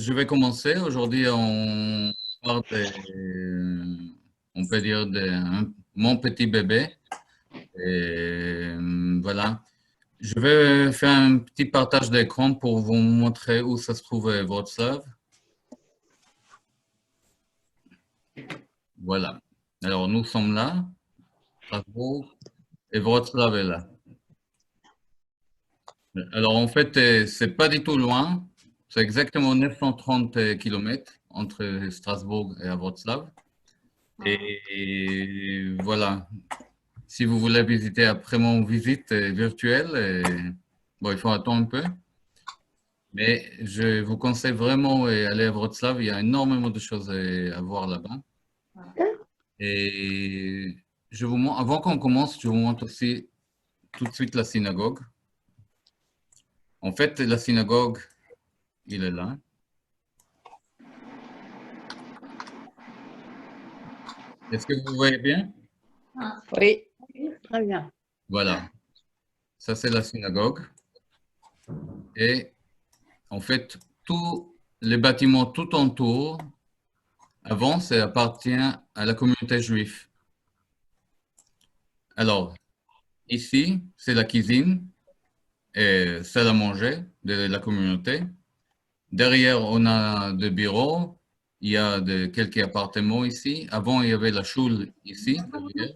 je vais commencer. Aujourd'hui, on parle on peut dire mon petit bébé. Et voilà. Je vais faire un petit partage d'écran pour vous montrer où ça se trouve Wrocław. Voilà. Alors, nous sommes là, Strasbourg, et Wrocław est là. Alors, en fait, c'est pas du tout loin. C'est exactement 930 km entre Strasbourg et Wrocław. Et voilà. Si vous voulez visiter après mon visite virtuelle, bon, il faut attendre un peu. Mais je vous conseille vraiment d'aller à Wrocław. Il y a énormément de choses à voir là-bas. Et avant qu'on commence, je vous montre aussi tout de suite la synagogue. En fait, la synagogue, il est là. Est-ce que vous voyez bien? Oui, très bien. Voilà. Ça, c'est la synagogue. Et en fait, tous les bâtiments tout autour, avant, ça appartient à la communauté juive. Alors, ici, c'est la cuisine et salle à manger de la communauté. Derrière, on a des bureaux. Il y a quelques appartements ici. Avant, il y avait la choule ici, derrière.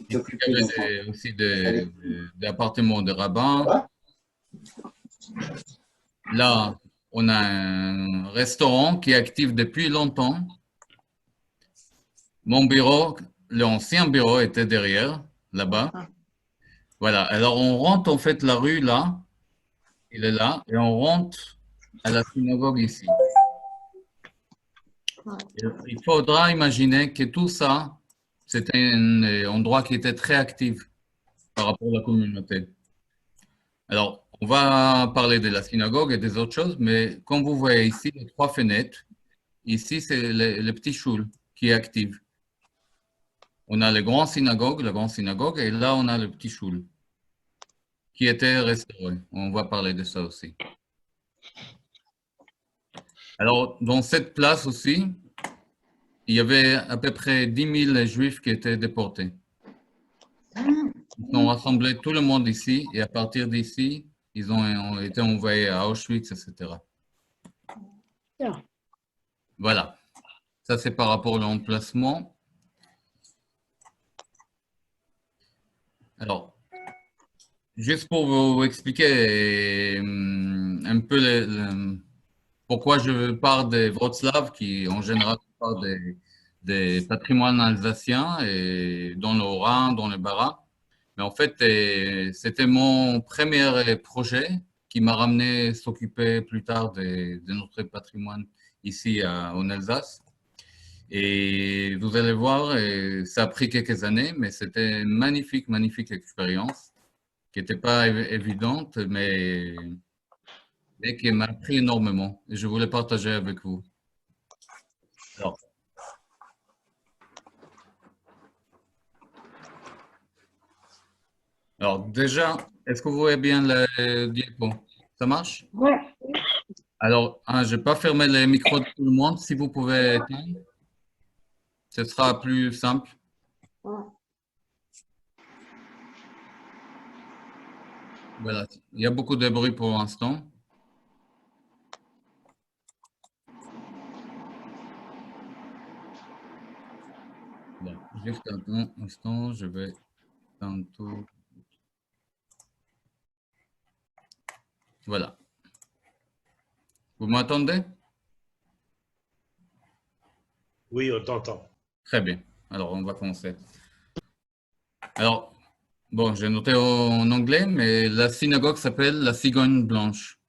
Ici, il y avait aussi des appartements de rabbins. Là, on a un restaurant qui est actif depuis longtemps. Mon bureau, l'ancien bureau était derrière, là-bas. Voilà. Alors, on rentre en fait la rue là. Il est là. Et on rentre à la synagogue ici. Il faudra imaginer que tout ça, c'était un endroit qui était très actif par rapport à la communauté. Alors, on va parler de la synagogue et des autres choses, mais comme vous voyez ici, les trois fenêtres, ici, c'est le petit choul qui est actif. On a la grande synagogue, et là, on a le petit choul qui était restauré. On va parler de ça aussi. Alors, dans cette place aussi, il y avait à peu près 10 000 juifs qui étaient déportés. Ils ont rassemblé tout le monde ici et à partir d'ici, ils ont été envoyés à Auschwitz, etc. Voilà. Ça, c'est par rapport à l'emplacement. Alors, juste pour vous expliquer un peu pourquoi je parle de Wrocław, qui en général parle des patrimoines alsaciens et dans le Haut-Rhin, dans le Bas-Rhin. Mais en fait, c'était mon premier projet qui m'a ramené s'occuper plus tard de notre patrimoine ici en Alsace. Et vous allez voir, ça a pris quelques années, mais c'était une magnifique, magnifique expérience qui n'était pas évidente, mais qui m'a appris énormément. Et je voulais partager avec vous. Alors déjà, est-ce que vous voyez bien le diapo? Ça marche? Oui. Alors, je n'ai pas fermé les micros de tout le monde. Si vous pouvez éteindre, ce sera plus simple. Voilà, il y a beaucoup de bruit pour l'instant. Bon, juste un instant, je vais tantôt. Voilà. Vous m'entendez? Oui, on t'entend. Très bien. Alors, on va commencer. Alors, bon, j'ai noté en anglais, mais la synagogue s'appelle la Cigogne Blanche.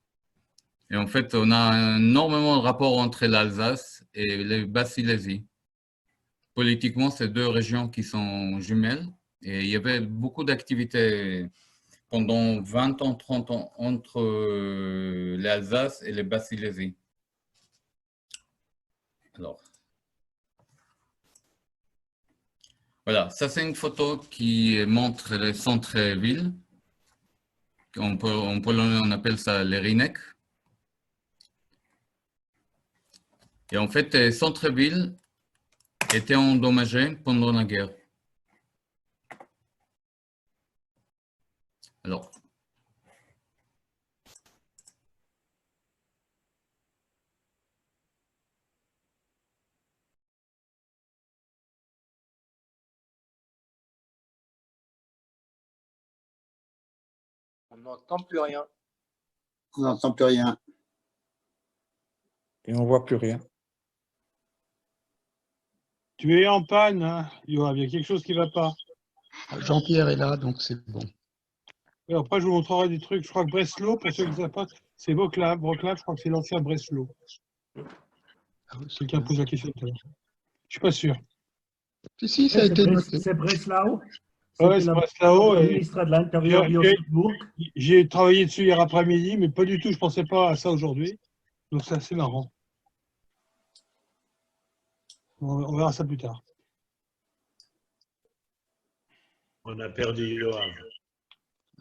Et en fait, on a énormément de rapports entre l'Alsace et les Bas-Silésie. Politiquement, c'est deux régions qui sont jumelles. Et il y avait beaucoup d'activités pendant 20 ans, 30 ans entre l'Alsace et les Bas-Silésie. Alors, voilà, ça c'est une photo qui montre le centre-ville. En polonais, on appelle ça les Rynek. Et en fait, le centre-ville était endommagé pendant la guerre. Alors, On n'entend plus rien. On n'entend plus rien. Et on voit plus rien. Tu es en panne, hein, Yoav, il y a quelque chose qui ne va pas. Jean-Pierre est là, donc c'est bon. Et après, je vous montrerai des trucs. Je crois que Breslau, pour ceux qui ne savent pas, c'est Wrocław. Wrocław, je crois que c'est l'ancien Breslau. Ah oui, Quelqu'un pose la question tout à l'heure. Je ne suis pas sûr. si, ça a été noté. C'est Breslau. Ouais, c'est Breslau. Le ministre de l'Intérieur, Joseph Bourg. J'ai travaillé dessus hier après-midi, mais pas du tout, je ne pensais pas à ça aujourd'hui. Donc c'est assez marrant. On verra ça plus tard. On a perdu Yoav.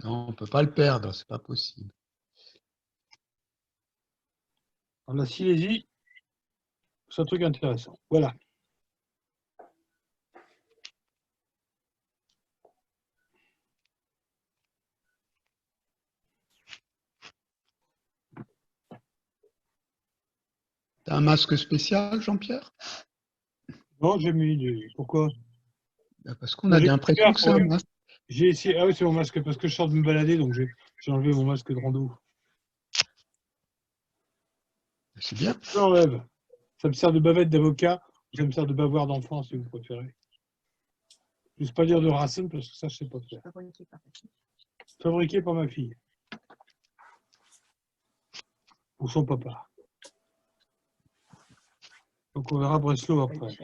Non, on ne peut pas le perdre, c'est pas possible. En la Silésie, c'est un truc intéressant. Voilà. T'as un masque spécial, Jean-Pierre? Non, j'ai mis du. Pourquoi? Parce qu'on a l'impression que c'est un masque. J'ai essayé. Ah oui, c'est mon masque parce que je sors de me balader, donc j'ai enlevé mon masque de rando. C'est bien. Je l'enlève. Ça me sert de bavette d'avocat, ça me sert de bavoir d'enfant, si vous préférez. Je ne sais pas dire de racine parce que ça, je ne sais pas faire. Fabriqué par ma fille. Ou son papa. Donc on verra Breslau après.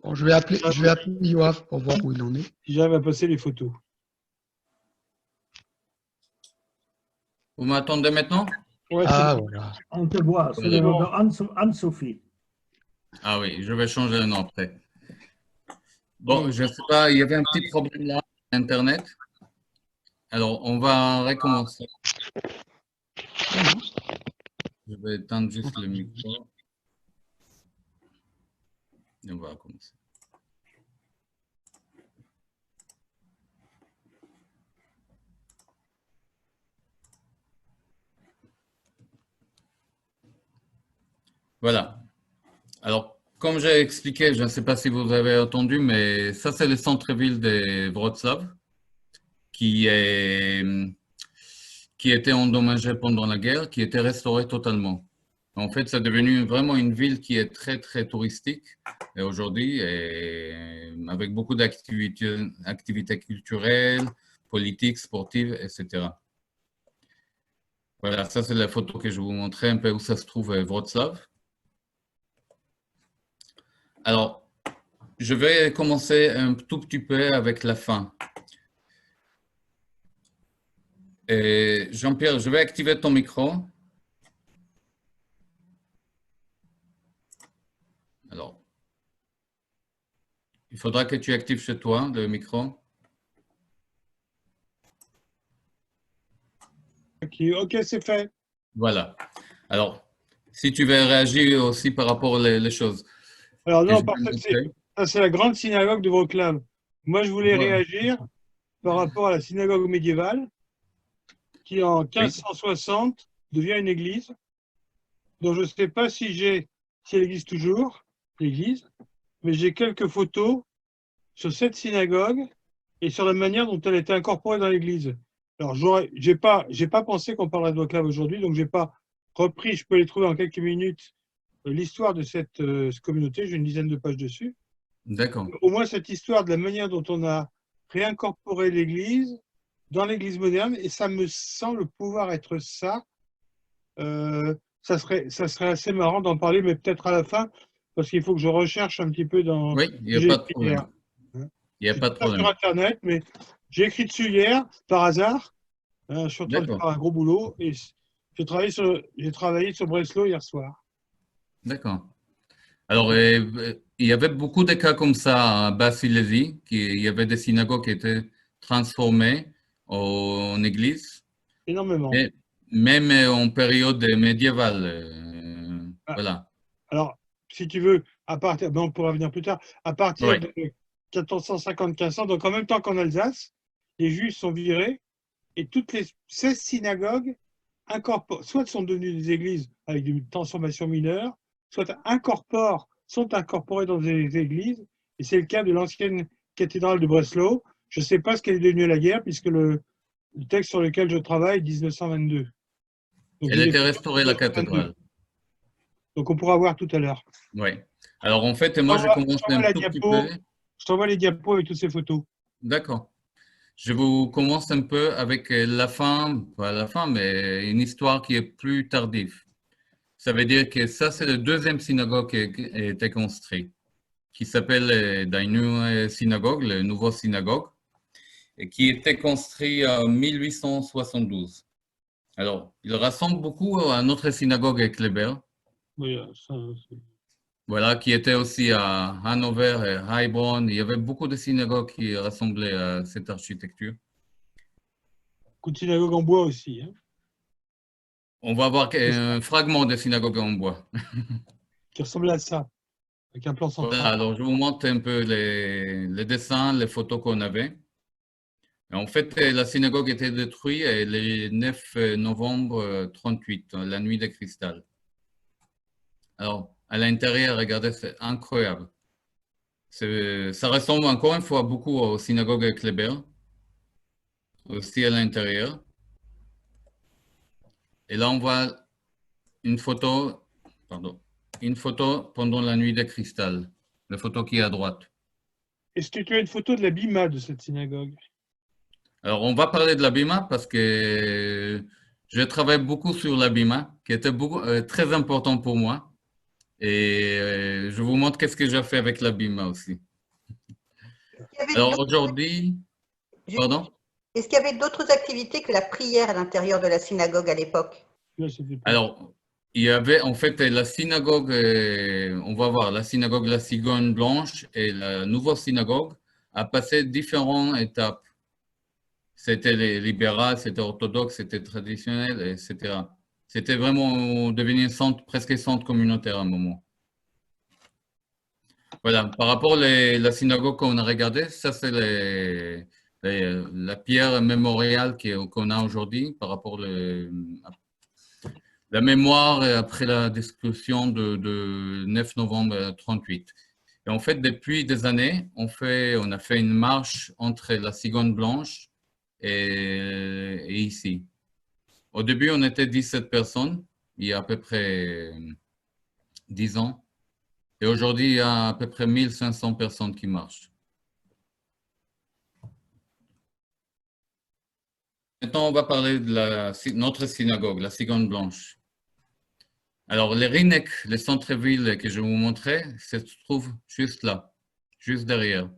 Bon, je vais appeler Yoav pour voir où il en est. Si j'arrive à passer les photos. vous m'attendez maintenant? Ouais, Ah, c'est bon. voilà. On te voit, c'est C'est le nom bon. de Anne-Sophie. Ah oui, je vais changer le nom après. Bon, je ne sais pas, il y avait un petit problème là, Internet. Alors, on va recommencer. Je vais éteindre juste le micro. Et on va recommencer. Voilà. Alors, comme j'ai expliqué, je ne sais pas si vous avez entendu, mais ça, c'est le centre-ville de Wrocław qui était endommagé pendant la guerre, qui était restauré totalement. En fait, c'est devenu vraiment une ville qui est très, très touristique et aujourd'hui, avec beaucoup d'activités culturelles, politiques, sportives, etc. Voilà, ça, c'est la photo que je vous montrais un peu où ça se trouve à Wrocław. Alors, je vais commencer un tout petit peu avec la fin. Jean-Pierre, je vais activer ton micro. Alors, il faudra que tu actives chez toi le micro. Ok, c'est fait. Voilà. Alors, si tu veux réagir aussi par rapport aux choses. Alors que non, je par vais contre, montrer. ça c'est la grande synagogue de Wrocław. Moi, je voulais Voilà. réagir par rapport à la synagogue médiévale qui, en Oui. 1560, devient une église. Donc, je ne sais pas si elle existe toujours, l'église, mais j'ai quelques photos sur cette synagogue et sur la manière dont elle a été incorporée dans l'église. Alors, j'ai pas pensé qu'on parlerait de Wrocław aujourd'hui, donc j'ai pas repris, je peux les trouver en quelques minutes, l'histoire de cette communauté, j'ai une dizaine de pages dessus. D'accord. Au moins cette histoire de la manière dont on a réincorporé l'église dans l'église moderne, et ça me semble pouvoir être ça. Ça serait assez marrant d'en parler, mais peut-être à la fin, parce qu'il faut que je recherche un petit peu dans. Oui, il n'y a pas de problème. Hein. Il n'y a pas de problème. Sur Internet, mais j'ai écrit dessus hier, par hasard. Je suis en train de faire un gros boulot et j'ai travaillé sur Breslau hier soir. D'accord. Alors, il y avait beaucoup de cas comme ça à Basse-Silésie, il y avait des synagogues qui étaient transformées en églises, Énormément. et même en période médiévale. Ah. Voilà. Alors, si tu veux, ben on pourra venir plus tard, à partir Ouais. de 1450-1500, donc en même temps qu'en Alsace, les Juifs sont virés et toutes les 16 synagogues soit sont devenues des églises avec des transformations mineures, soit sont incorporées dans des églises. Et c'est le cas de l'ancienne cathédrale de Breslau. Je ne sais pas ce qu'elle est devenue à la guerre, puisque le texte sur lequel je travaille, 1922. Donc, Elle il est était restaurée, la 1922. cathédrale. Donc, on pourra voir tout à l'heure. Oui. Alors, en fait, moi, je commence un tout petit peu. Je t'envoie les diapos avec toutes ces photos. D'accord. Je vous commence un peu avec la fin, pas la fin, mais une histoire qui est plus tardive. Ça veut dire que ça, c'est la deuxième synagogue qui a été construite, qui s'appelle Die Synagogue, le nouveau synagogue, et qui était construit en 1872. Alors, il ressemble beaucoup à notre synagogue à Kléber, Oui, ça, voilà, qui était aussi à Hanover et Heilbronn. Il y avait beaucoup de synagogues qui ressemblaient à cette architecture. beaucoup de synagogues en bois aussi. Hein, On va voir un fragment de synagogue en bois. qui ressemble à ça, avec un plan central. Voilà, alors je vous montre un peu les dessins, les photos qu'on avait. En fait, la synagogue était détruite le 9 novembre 1938, la nuit de cristal. Alors, à l'intérieur, regardez, c'est incroyable. Ça ressemble encore une fois beaucoup aux synagogues Kléber, aussi à l'intérieur. Et là, on voit une photo pendant la nuit de cristal, la photo qui est à droite. Est-ce que tu as une photo de la bima de cette synagogue? Alors, on va parler de la bima parce que je travaille beaucoup sur la bima, qui était très important pour moi. Et je vous montre qu'est-ce que j'ai fait avec la bima aussi. Alors aujourd'hui, pardon? Est-ce qu'il y avait d'autres activités que la prière à l'intérieur de la synagogue à l'époque? Alors, il y avait en fait la synagogue, on va voir, la synagogue La Cigogne Blanche et la nouvelle synagogue a passé différentes étapes. C'était les libérales, c'était orthodoxe, c'était traditionnel, etc. C'était vraiment devenu presque centre communautaire à un moment. Voilà, par rapport à la synagogue qu'on a regardée, ça c'est la pierre mémoriale qu'on a aujourd'hui par rapport à la mémoire après la discussion de 9 novembre 1938. Et en fait, depuis des années, on a fait une marche entre la Cigogne Blanche et ici. Au début, on était 17 personnes, il y a à peu près 10 ans. Et aujourd'hui, il y a à peu près 1500 personnes qui marchent. Maintenant, on va parler de notre synagogue, la Cigogne Blanche. Alors, les Rinek, les centres-villes que je vous montrais, se trouvent juste là, juste derrière.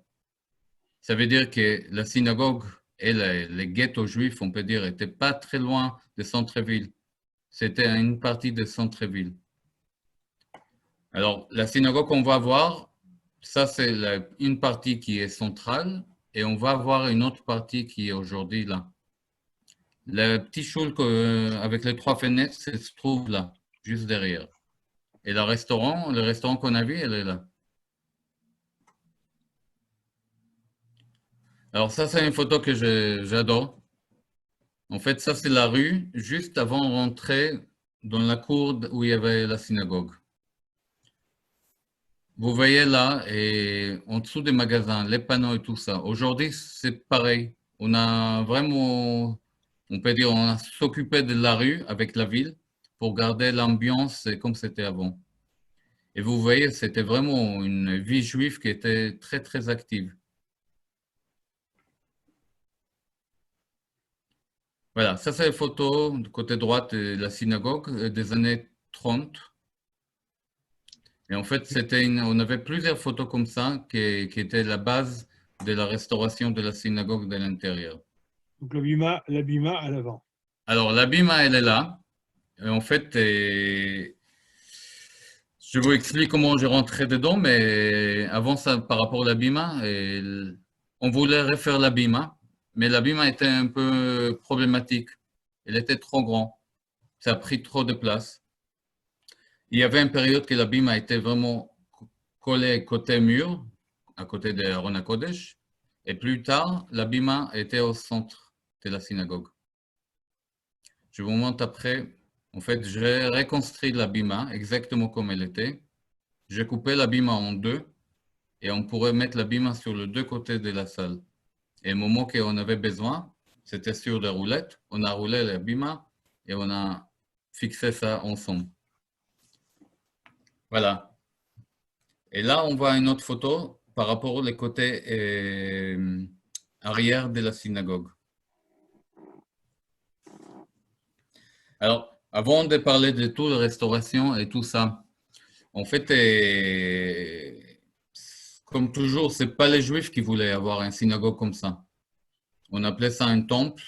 Ça veut dire que la synagogue et les ghettos juifs, on peut dire, n'étaient pas très loin des centres-villes. C'était une partie des centres-villes. Alors, la synagogue qu'on va voir, ça c'est une partie qui est centrale et on va voir une autre partie qui est aujourd'hui là. Le petit choule avec les 3 fenêtres se trouve là, juste derrière. Et le restaurant qu'on a vu, elle est là. Alors ça, c'est une photo que j'adore. En fait, ça, c'est la rue juste avant de rentrer dans la cour où il y avait la synagogue. Vous voyez là, et en dessous des magasins, les panneaux et tout ça. Aujourd'hui, c'est pareil. On a vraiment, on peut dire, on a s'occupé de la rue avec la ville pour garder l'ambiance comme c'était avant. Et vous voyez, c'était vraiment une vie juive qui était très, très active. Voilà, ça c'est la photo du côté droit de la synagogue des années 30. Et en fait, on avait plusieurs photos comme ça qui étaient la base de la restauration de la synagogue de l'intérieur. Donc la bima à l'avant. Alors, la bima, elle est là. Et en fait, je vous explique comment je rentrais dedans, mais avant ça, par rapport à la bima, on voulait refaire la bima, mais la bima était un peu problématique. Elle était trop grande. Ça a pris trop de place. Il y avait une période que la bima était vraiment collée côté mur, à côté de Aron HaKodesh, et plus tard, la bima était au centre de la synagogue. Je vous montre après. En fait, j'ai reconstruit la bima exactement comme elle était. J'ai coupé la bima en deux et on pourrait mettre la bima sur les deux côtés de la salle. Et au moment qu'on avait besoin, c'était sur des roulettes. On a roulé la bima et on a fixé ça ensemble. Voilà. Et là, on voit une autre photo par rapport au côté arrière de la synagogue. Alors, avant de parler de toute la restauration et tout ça, en fait, comme toujours, ce n'est pas les Juifs qui voulaient avoir une synagogue comme ça. On appelait ça un temple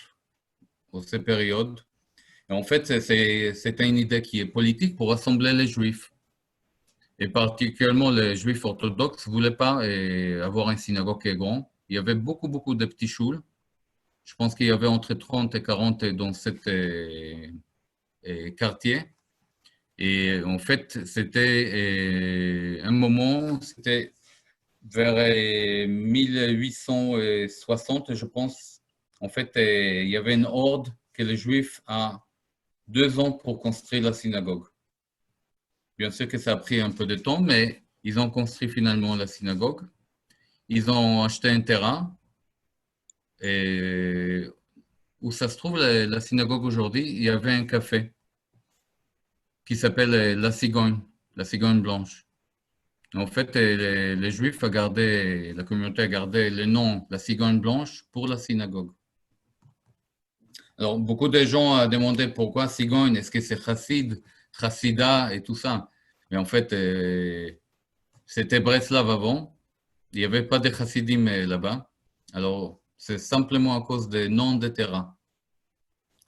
à cette période. Et en fait, c'était une idée qui est politique pour rassembler les Juifs. Et particulièrement les Juifs orthodoxes ne voulaient pas avoir une synagogue qui est grande. Il y avait beaucoup de petits choules. Je pense qu'il y avait entre 30 et 40 dans cet quartier. Et en fait, c'était un moment, c'était vers 1860, je pense. En fait, il y avait une horde que les Juifs a 2 ans pour construire la synagogue. Bien sûr que ça a pris un peu de temps, mais ils ont construit finalement la synagogue. Ils ont acheté un terrain. Et où ça se trouve, la synagogue aujourd'hui, il y avait un café qui s'appelle la Cigogne blanche. En fait, les Juifs la communauté a gardé le nom, la Cigogne blanche, pour la synagogue. Alors, beaucoup de gens ont demandé pourquoi Cigogne, est-ce que c'est Chassid, Chassida et tout ça. Mais en fait, c'était Breslav avant. Il n'y avait pas de Chassidim là-bas. Alors, c'est simplement à cause des noms des terrains.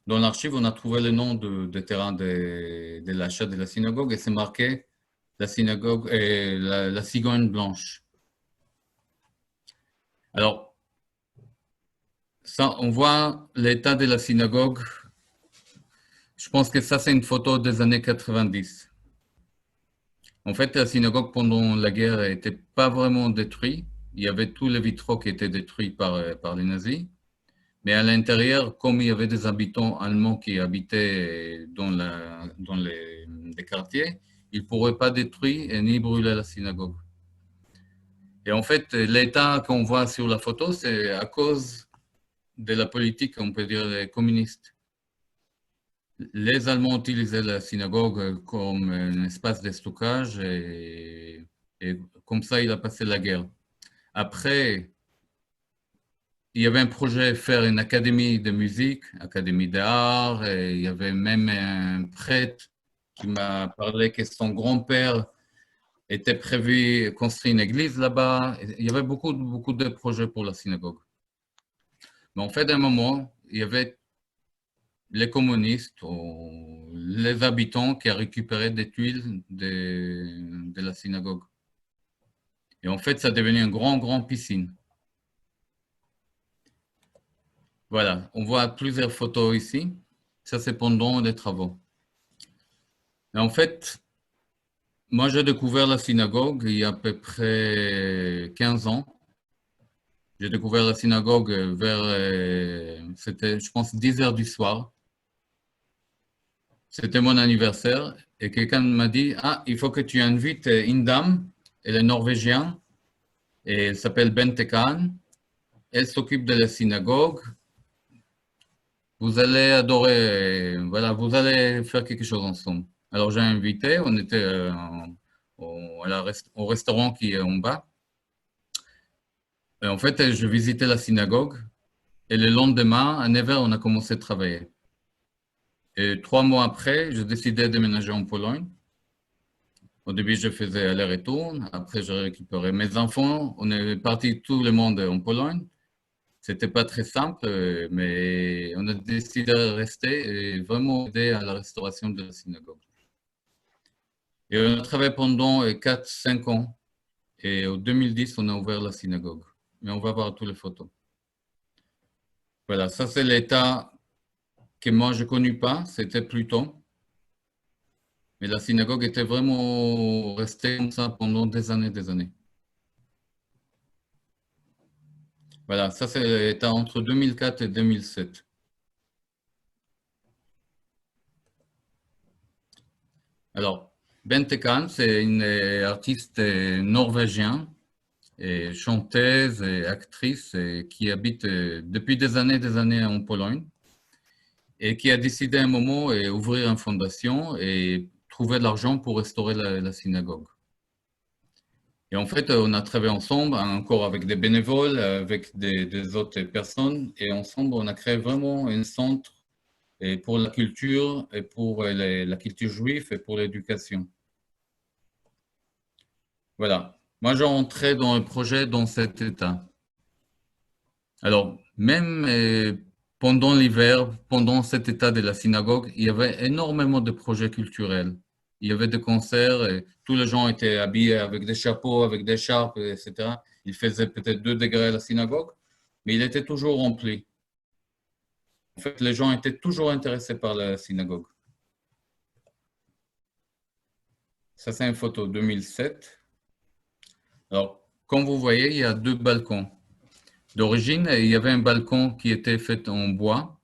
Dans l'archive, on a trouvé le nom des terrains de l'achat de la synagogue et c'est marqué la synagogue et la Cigogne blanche. Alors, ça, on voit l'état de la synagogue. Je pense que ça, c'est une photo des années 90. En fait, la synagogue, pendant la guerre, n'était pas vraiment détruite. Il y avait tous les vitraux qui étaient détruits par les nazis. Mais à l'intérieur, comme il y avait des habitants allemands qui habitaient dans les quartiers, ils ne pourraient pas détruire ni brûler la synagogue. Et en fait, l'état qu'on voit sur la photo, c'est à cause de la politique, on peut dire, communiste. Les Allemands utilisaient la synagogue comme un espace de stockage et comme ça, il a passé la guerre. Après, il y avait un projet de faire une académie de musique, académie d'art, et il y avait même un prêtre qui m'a parlé que son grand-père était prévu construire une église là-bas. Il y avait beaucoup de projets pour la synagogue. Mais en fait, à un moment, il y avait les communistes, ou les habitants qui ont récupéré des tuiles de la synagogue. Et en fait, ça a devenu une grande piscine. Voilà, on voit plusieurs photos ici. Ça, c'est pendant les travaux. Et en fait, moi, j'ai découvert la synagogue il y a à peu près 15 ans. J'ai découvert la synagogue c'était, je pense, 10 heures du soir. C'était mon anniversaire et quelqu'un m'a dit « Ah, il faut que tu invites une dame, elle est norvégienne, et elle s'appelle Bente Kahn. Elle s'occupe de la synagogue. Vous allez adorer, voilà, vous allez faire quelque chose ensemble. » Alors j'ai invité, on était au restaurant qui est en bas. Et en fait, je visitais la synagogue et le lendemain, à 9h, on a commencé à travailler. Et 3 mois après, j'ai décidé de déménager en Pologne. Au début, je faisais aller-retour. Après, j'ai récupéré mes enfants. On est parti tout le monde en Pologne. C'était pas très simple, mais on a décidé de rester et vraiment aider à la restauration de la synagogue. Et on a travaillé pendant 4-5 ans. Et en 2010, on a ouvert la synagogue. Mais on va voir toutes les photos. Voilà, ça c'est l'état que moi je ne connais pas, c'était plus tôt. Mais la synagogue était vraiment restée comme ça pendant des années, des années. Voilà, ça c'était entre 2004 et 2007. Alors, Bente Khan, c'est une artiste norvégienne, et chanteuse et actrice qui habite depuis des années en Pologne et qui a décidé à un moment d'ouvrir une fondation et trouver de l'argent pour restaurer la synagogue. Et en fait, on a travaillé ensemble, encore avec des bénévoles, avec des autres personnes, et ensemble, on a créé vraiment un centre pour la culture, et pour la culture juive et pour l'éducation. Voilà. Moi, j'ai entré dans le projet dans cet état. Alors, même pendant l'hiver, pendant cet état de la synagogue, il y avait énormément de projets culturels. Il y avait des concerts et tous les gens étaient habillés avec des chapeaux, avec des écharpes, etc. Il faisait peut-être 2 degrés à la synagogue, mais il était toujours rempli. En fait, les gens étaient toujours intéressés par la synagogue. Ça, c'est une photo 2007. Alors, comme vous voyez, il y a 2 balcons. D'origine, il y avait un balcon qui était fait en bois.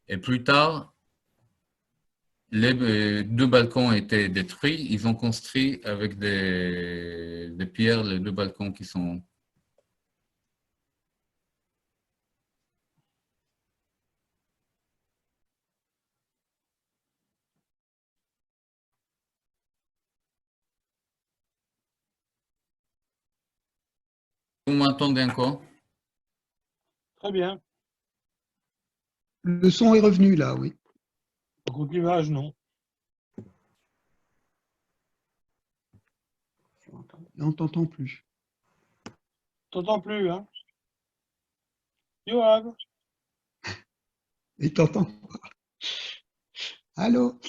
Et plus tard, les 2 balcons étaient détruits. Ils ont construit avec des pierres les 2 balcons qui sont... Vous m'entendez encore? Très bien. Le son est revenu là, oui. Par contre, l'image, non. Et on t'entend plus. T'entends plus, hein? Yoav, Et t'entends pas. Allô?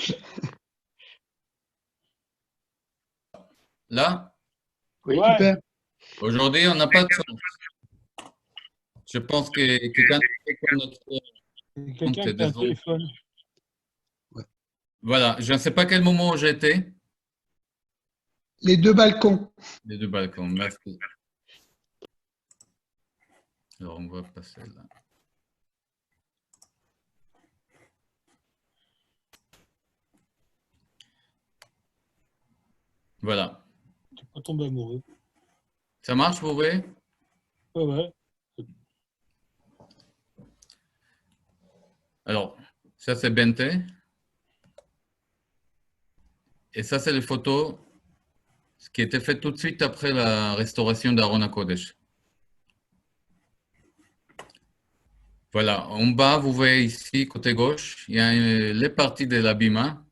Là, Oui. Ouais. Super. aujourd'hui, on n'a pas de son. Je pense que quelqu'un est connecté. quelqu'un qui a un désolé. téléphone. Voilà, je ne sais pas quel moment j'étais. Les 2 balcons. Les 2 balcons, merci. Alors, on va passer là. Voilà. Tu peux tomber amoureux. Ça marche, vous voyez? Ouais, ouais. Alors, ça c'est Bente. Et ça, c'est les photos qui étaient faites tout de suite après la restauration d'Aaron HaKodesh. Voilà, en bas, vous voyez ici, côté gauche, il y a les parties de l'abîma.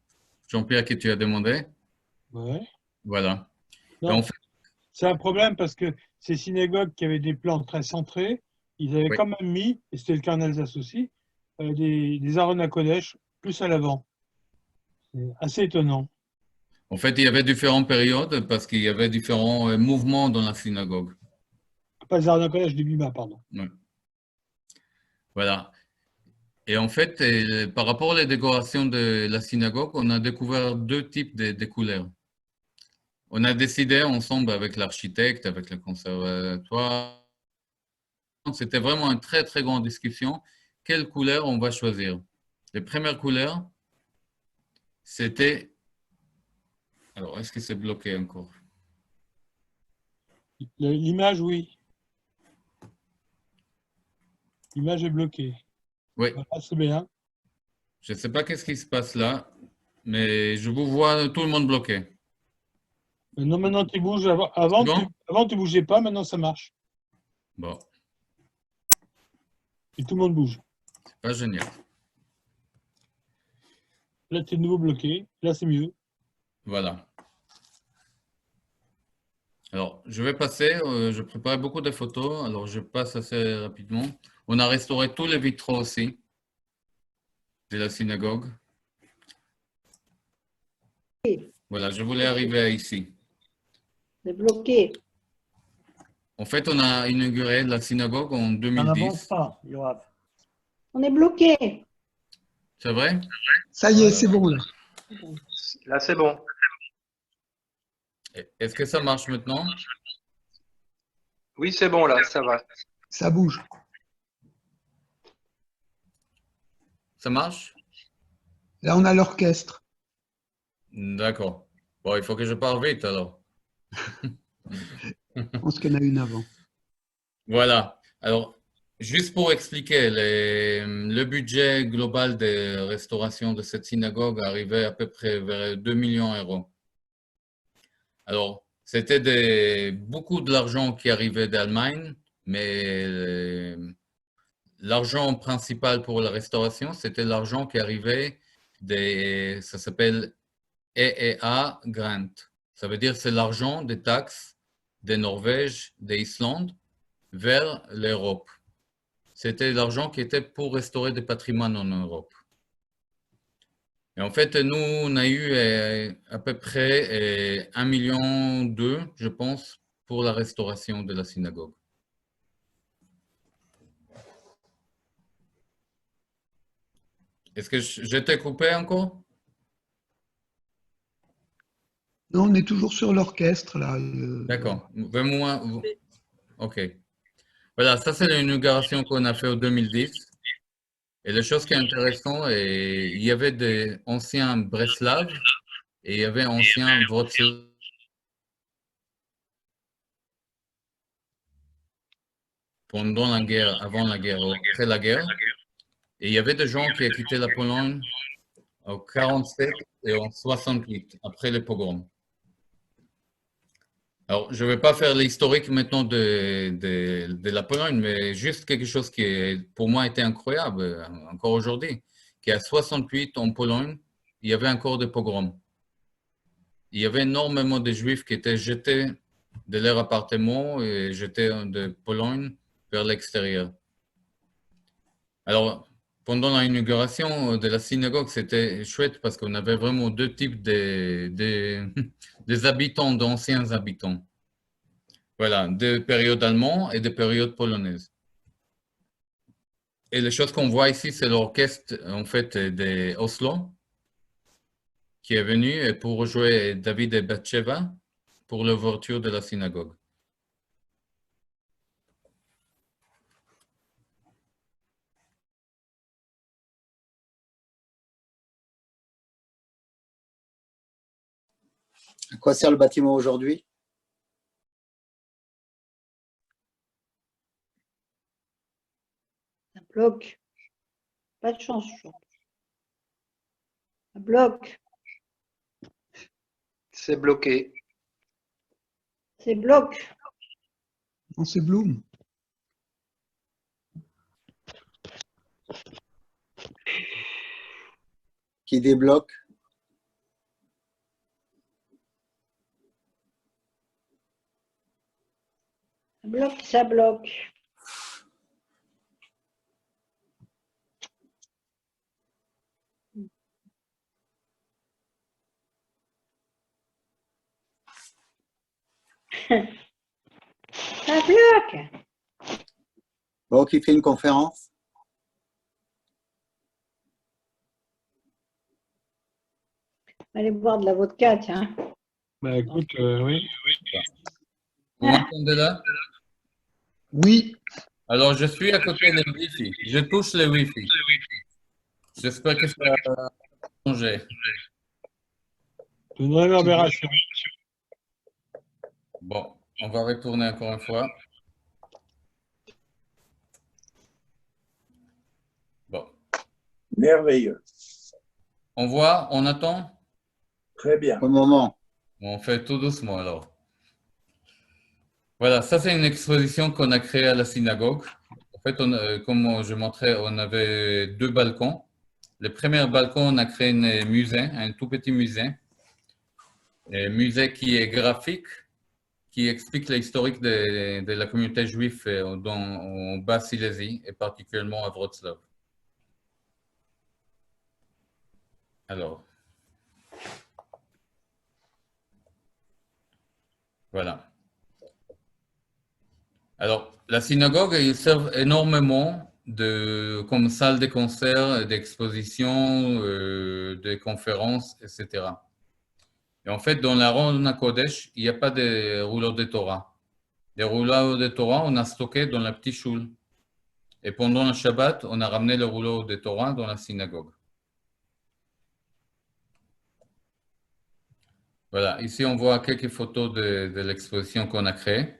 Jean-Pierre, que tu as demandé. Ouais. Voilà. Et Non, en fait, c'est un problème parce que ces synagogues qui avaient des plans très centrés, ils avaient Oui. quand même mis, et c'était le cas en Alsace aussi, des Aaron HaKodesh plus à l'avant. C'est assez étonnant. en fait, il y avait différentes périodes parce qu'il y avait différents mouvements dans la synagogue. Pas les Aaron HaKodesh du Bima, pardon. Ouais. Voilà. Et en fait, par rapport à la décoration de la synagogue, on a découvert 2 types de couleurs. On a décidé ensemble avec l'architecte, avec le conservatoire, c'était vraiment une très, très grande discussion, quelle couleur on va choisir. Les premières couleurs, c'était... Alors, est-ce que c'est bloqué encore? L'image, oui. L'image est bloquée. Oui, Voilà, c'est bien. je ne sais pas qu'est-ce qui se passe là, mais je vous vois tout le monde bloqué. Non, maintenant tu bouges. Avant, Bon. tu bougeais pas, maintenant ça marche. Bon, Et tout le monde bouge. c'est pas génial. Là, tu es de nouveau bloqué. Là, c'est mieux. Voilà. Alors, je vais passer, je prépare beaucoup de photos, alors je passe assez rapidement. On a restauré tous les vitraux aussi de la synagogue. Voilà, je voulais arriver ici. C'est bloqué. En fait, on a inauguré la synagogue en On n'avance 2010. pas, Yoav. On est bloqué. C'est vrai? Ça y est, c'est bon là. Là, c'est bon. Est-ce que ça marche maintenant? Oui, c'est bon, là, ça va. Ça bouge. Ça marche? Là, on a l'orchestre. D'accord. Bon, il faut que je parle vite alors. Je pense qu'il y en a une avant. Voilà. Alors, juste pour expliquer, le budget global de restauration de cette synagogue arrivait à peu près vers 2 millions d'euros. Alors, c'était beaucoup de l'argent qui arrivait d'Allemagne, mais l'argent principal pour la restauration, c'était l'argent qui arrivait ça s'appelle EEA Grant. Ça veut dire c'est l'argent des taxes de Norvège, d'Islande vers l'Europe. C'était l'argent qui était pour restaurer des patrimoines en Europe. Et en fait, nous, on a eu à peu près 1,2 million, je pense, pour la restauration de la synagogue. Est-ce que j'étais coupé encore? Non, on est toujours sur l'orchestre, là. D'accord. OK. Voilà, ça c'est l'inauguration qu'on a fait en 2010. Et la chose qui est intéressante, il y avait des anciens Breslav et il y avait anciens Wrocław. Pendant la guerre, avant la guerre, après la guerre. Et il y avait des gens qui ont quitté la Pologne en 47 et en 68, après les pogroms. Alors, je ne vais pas faire l'historique maintenant de la Pologne, mais juste quelque chose qui, pour moi, était incroyable, encore aujourd'hui, qu'à 68, en Pologne, il y avait encore des pogroms. Il y avait énormément de Juifs qui étaient jetés de leur appartement et jetés de Pologne vers l'extérieur. Alors, pendant l'inauguration de la synagogue, c'était chouette parce qu'on avait vraiment deux types des habitants, d'anciens habitants. Voilà, des périodes allemandes et des périodes polonaises. Et les choses qu'on voit ici, c'est l'orchestre en fait de Oslo qui est venu pour jouer David et Bathsheba pour l'ouverture de la synagogue. À quoi sert le bâtiment aujourd'hui? Un bloc. Pas de chance, je pense. Un bloc. C'est bloqué. C'est bloc. Non, c'est Bloom. Qui débloque? Un bloc, ça bloque. Ça bloque. Bon, qui fait une conférence? Allez boire de la vodka, tiens. Bah, écoute, oui. Vous m'entendez là? Oui, Alors, je suis à côté des Wi-Fi. Je touche les Wi-Fi. J'espère que ça va changer. Une réverbération. Bon, on va retourner encore une fois. Bon. Merveilleux. On voit, on attend? Très bien. Au moment. On fait tout doucement alors. Voilà, ça c'est une exposition qu'on a créée à la synagogue. En fait, comme je montrais, on avait deux balcons. Le premier balcon, on a créé un musée, un tout petit musée. Un musée qui est graphique, qui explique l'historique de la communauté juive en Basse-Silésie et particulièrement à Wrocław. Alors, voilà. Alors, la synagogue, elle sert énormément comme salle de concert, d'exposition, de conférences, etc. Et en fait, dans l'Aron HaKodesh, il n'y a pas de rouleaux de Torah. Les rouleaux de Torah, on a stocké dans la petite choule. Et pendant le Shabbat, on a ramené le rouleau de Torah dans la synagogue. Voilà, ici on voit quelques photos de l'exposition qu'on a créée.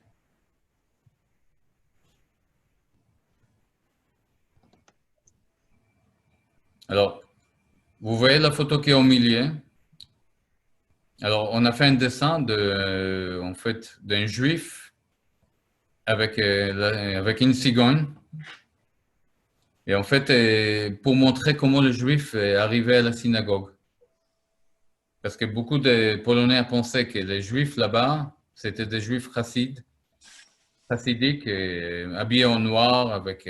Alors, vous voyez la photo qui est au milieu. Alors, on a fait un dessin en fait, d'un juif avec une cigogne. Et en fait, pour montrer comment le juif est arrivé à la synagogue. Parce que beaucoup de Polonais pensaient que les juifs là-bas, c'était des juifs chassidiques, habillés en noir, avec...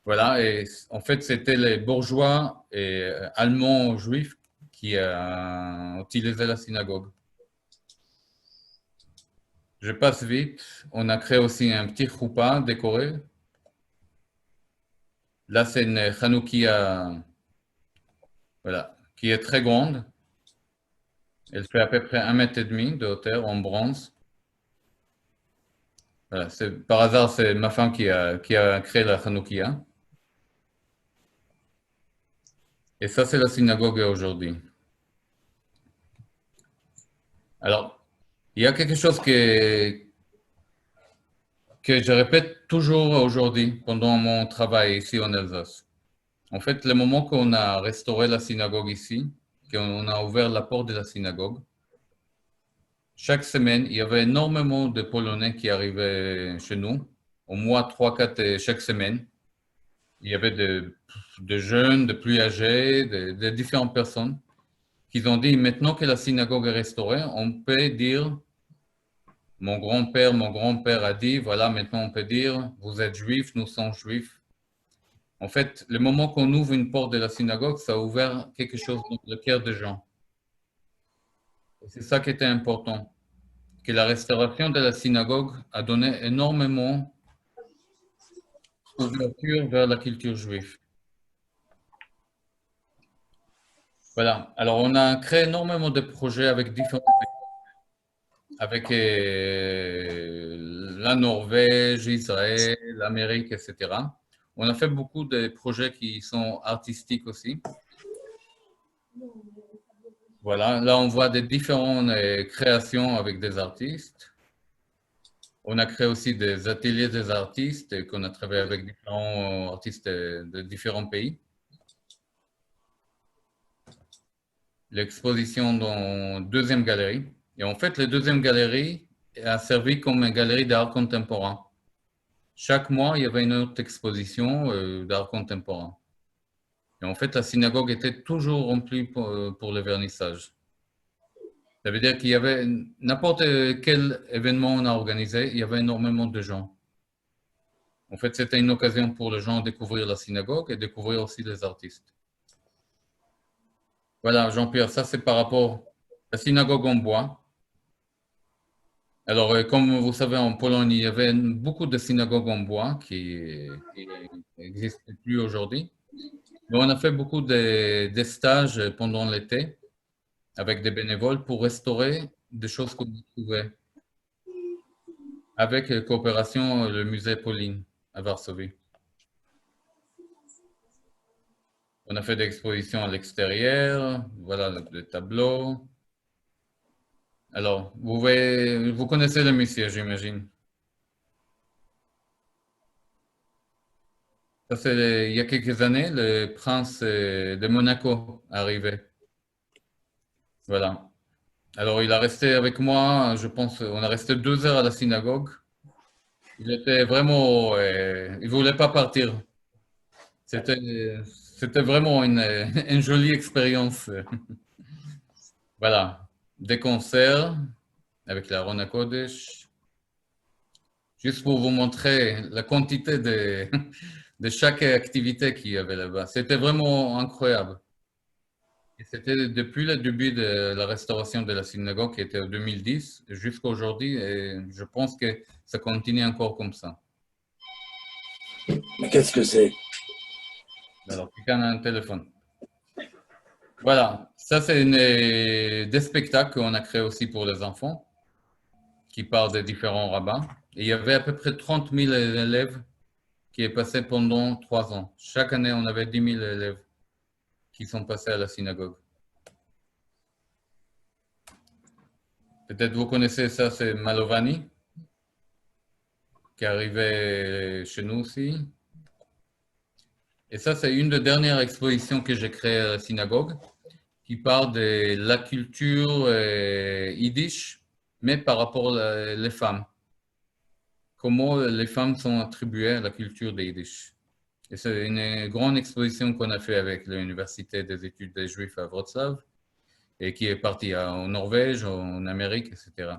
voilà, et en fait, c'était les bourgeois et allemands juifs qui utilisaient la synagogue. Je passe vite. On a créé aussi un petit choupa décoré. Là, c'est une Hanoukia, voilà, qui est très grande. Elle fait à peu près 1,5 m de hauteur en bronze. Voilà, par hasard, c'est ma femme qui a créé la Hanoukia. Et ça, c'est la synagogue aujourd'hui. Alors, il y a quelque chose que je répète toujours aujourd'hui pendant mon travail ici en Alsace. En fait, le moment qu'on a restauré la synagogue ici, qu'on a ouvert la porte de la synagogue, chaque semaine, il y avait énormément de Polonais qui arrivaient chez nous, au moins 3-4 chaque semaine. Il y avait de jeunes, de plus âgés, de différentes personnes qui ont dit, maintenant que la synagogue est restaurée, on peut dire, mon grand-père a dit, voilà, maintenant on peut dire, vous êtes juifs, nous sommes juifs. En fait, le moment qu'on ouvre une porte de la synagogue, ça a ouvert quelque chose dans le cœur des gens. C'est ça qui était important, que la restauration de la synagogue a donné énormément d'ouverture vers la culture juive. Voilà, alors on a créé énormément de projets avec différents pays, avec la Norvège, Israël, l'Amérique, etc. On a fait beaucoup de projets qui sont artistiques aussi. Voilà, là on voit des différentes créations avec des artistes. On a créé aussi des ateliers des artistes qu'on a travaillé avec différents artistes de différents pays. L'exposition dans deuxième galerie. Et en fait, la deuxième galerie a servi comme une galerie d'art contemporain. Chaque mois, il y avait une autre exposition d'art contemporain. Et en fait, la synagogue était toujours remplie pour le vernissage. Ça veut dire qu'il y avait n'importe quel événement on a organisé, il y avait énormément de gens. En fait, c'était une occasion pour les gens de découvrir la synagogue et découvrir aussi les artistes. Voilà, Jean-Pierre, ça c'est par rapport à la synagogue en bois. Alors, comme vous savez, en Pologne, il y avait beaucoup de synagogues en bois qui n'existent plus aujourd'hui. Mais on a fait beaucoup de stages pendant l'été avec des bénévoles pour restaurer des choses qu'on trouvait avec coopération le musée Pauline à Varsovie. On a fait des expositions à l'extérieur, voilà le tableau. Alors, vous connaissez le monsieur, j'imagine. Ça, c'est il y a quelques années, le prince de Monaco arrivé. Voilà. Alors, il a resté avec moi, je pense, on a resté 2 heures à la synagogue. Il était vraiment, il ne voulait pas partir. C'était vraiment une jolie expérience. Voilà. Des concerts avec la Ron HaKodesh. Juste pour vous montrer la quantité de chaque activité qu'il y avait là-bas. C'était vraiment incroyable. Et c'était depuis le début de la restauration de la synagogue, qui était en 2010, jusqu'à aujourd'hui, et je pense que ça continue encore comme ça. Mais qu'est-ce que c'est? Alors, quelqu'un a un téléphone. Voilà, ça c'est des spectacles qu'on a créés aussi pour les enfants, qui parlent des différents rabbins. Et il y avait à peu près 30 000 élèves qui est passé pendant 3 ans. Chaque année, on avait 10 000 élèves qui sont passés à la synagogue. Peut-être vous connaissez ça, c'est Malovani, qui est arrivé chez nous aussi. Et ça, c'est une des dernières expositions que j'ai créées à la synagogue, qui parle de la culture yiddish, mais par rapport aux femmes. Comment les femmes sont attribuées à la culture des yiddish. Et c'est une grande exposition qu'on a fait avec l'Université des études des Juifs à Wrocław, et qui est partie en Norvège, en Amérique, etc.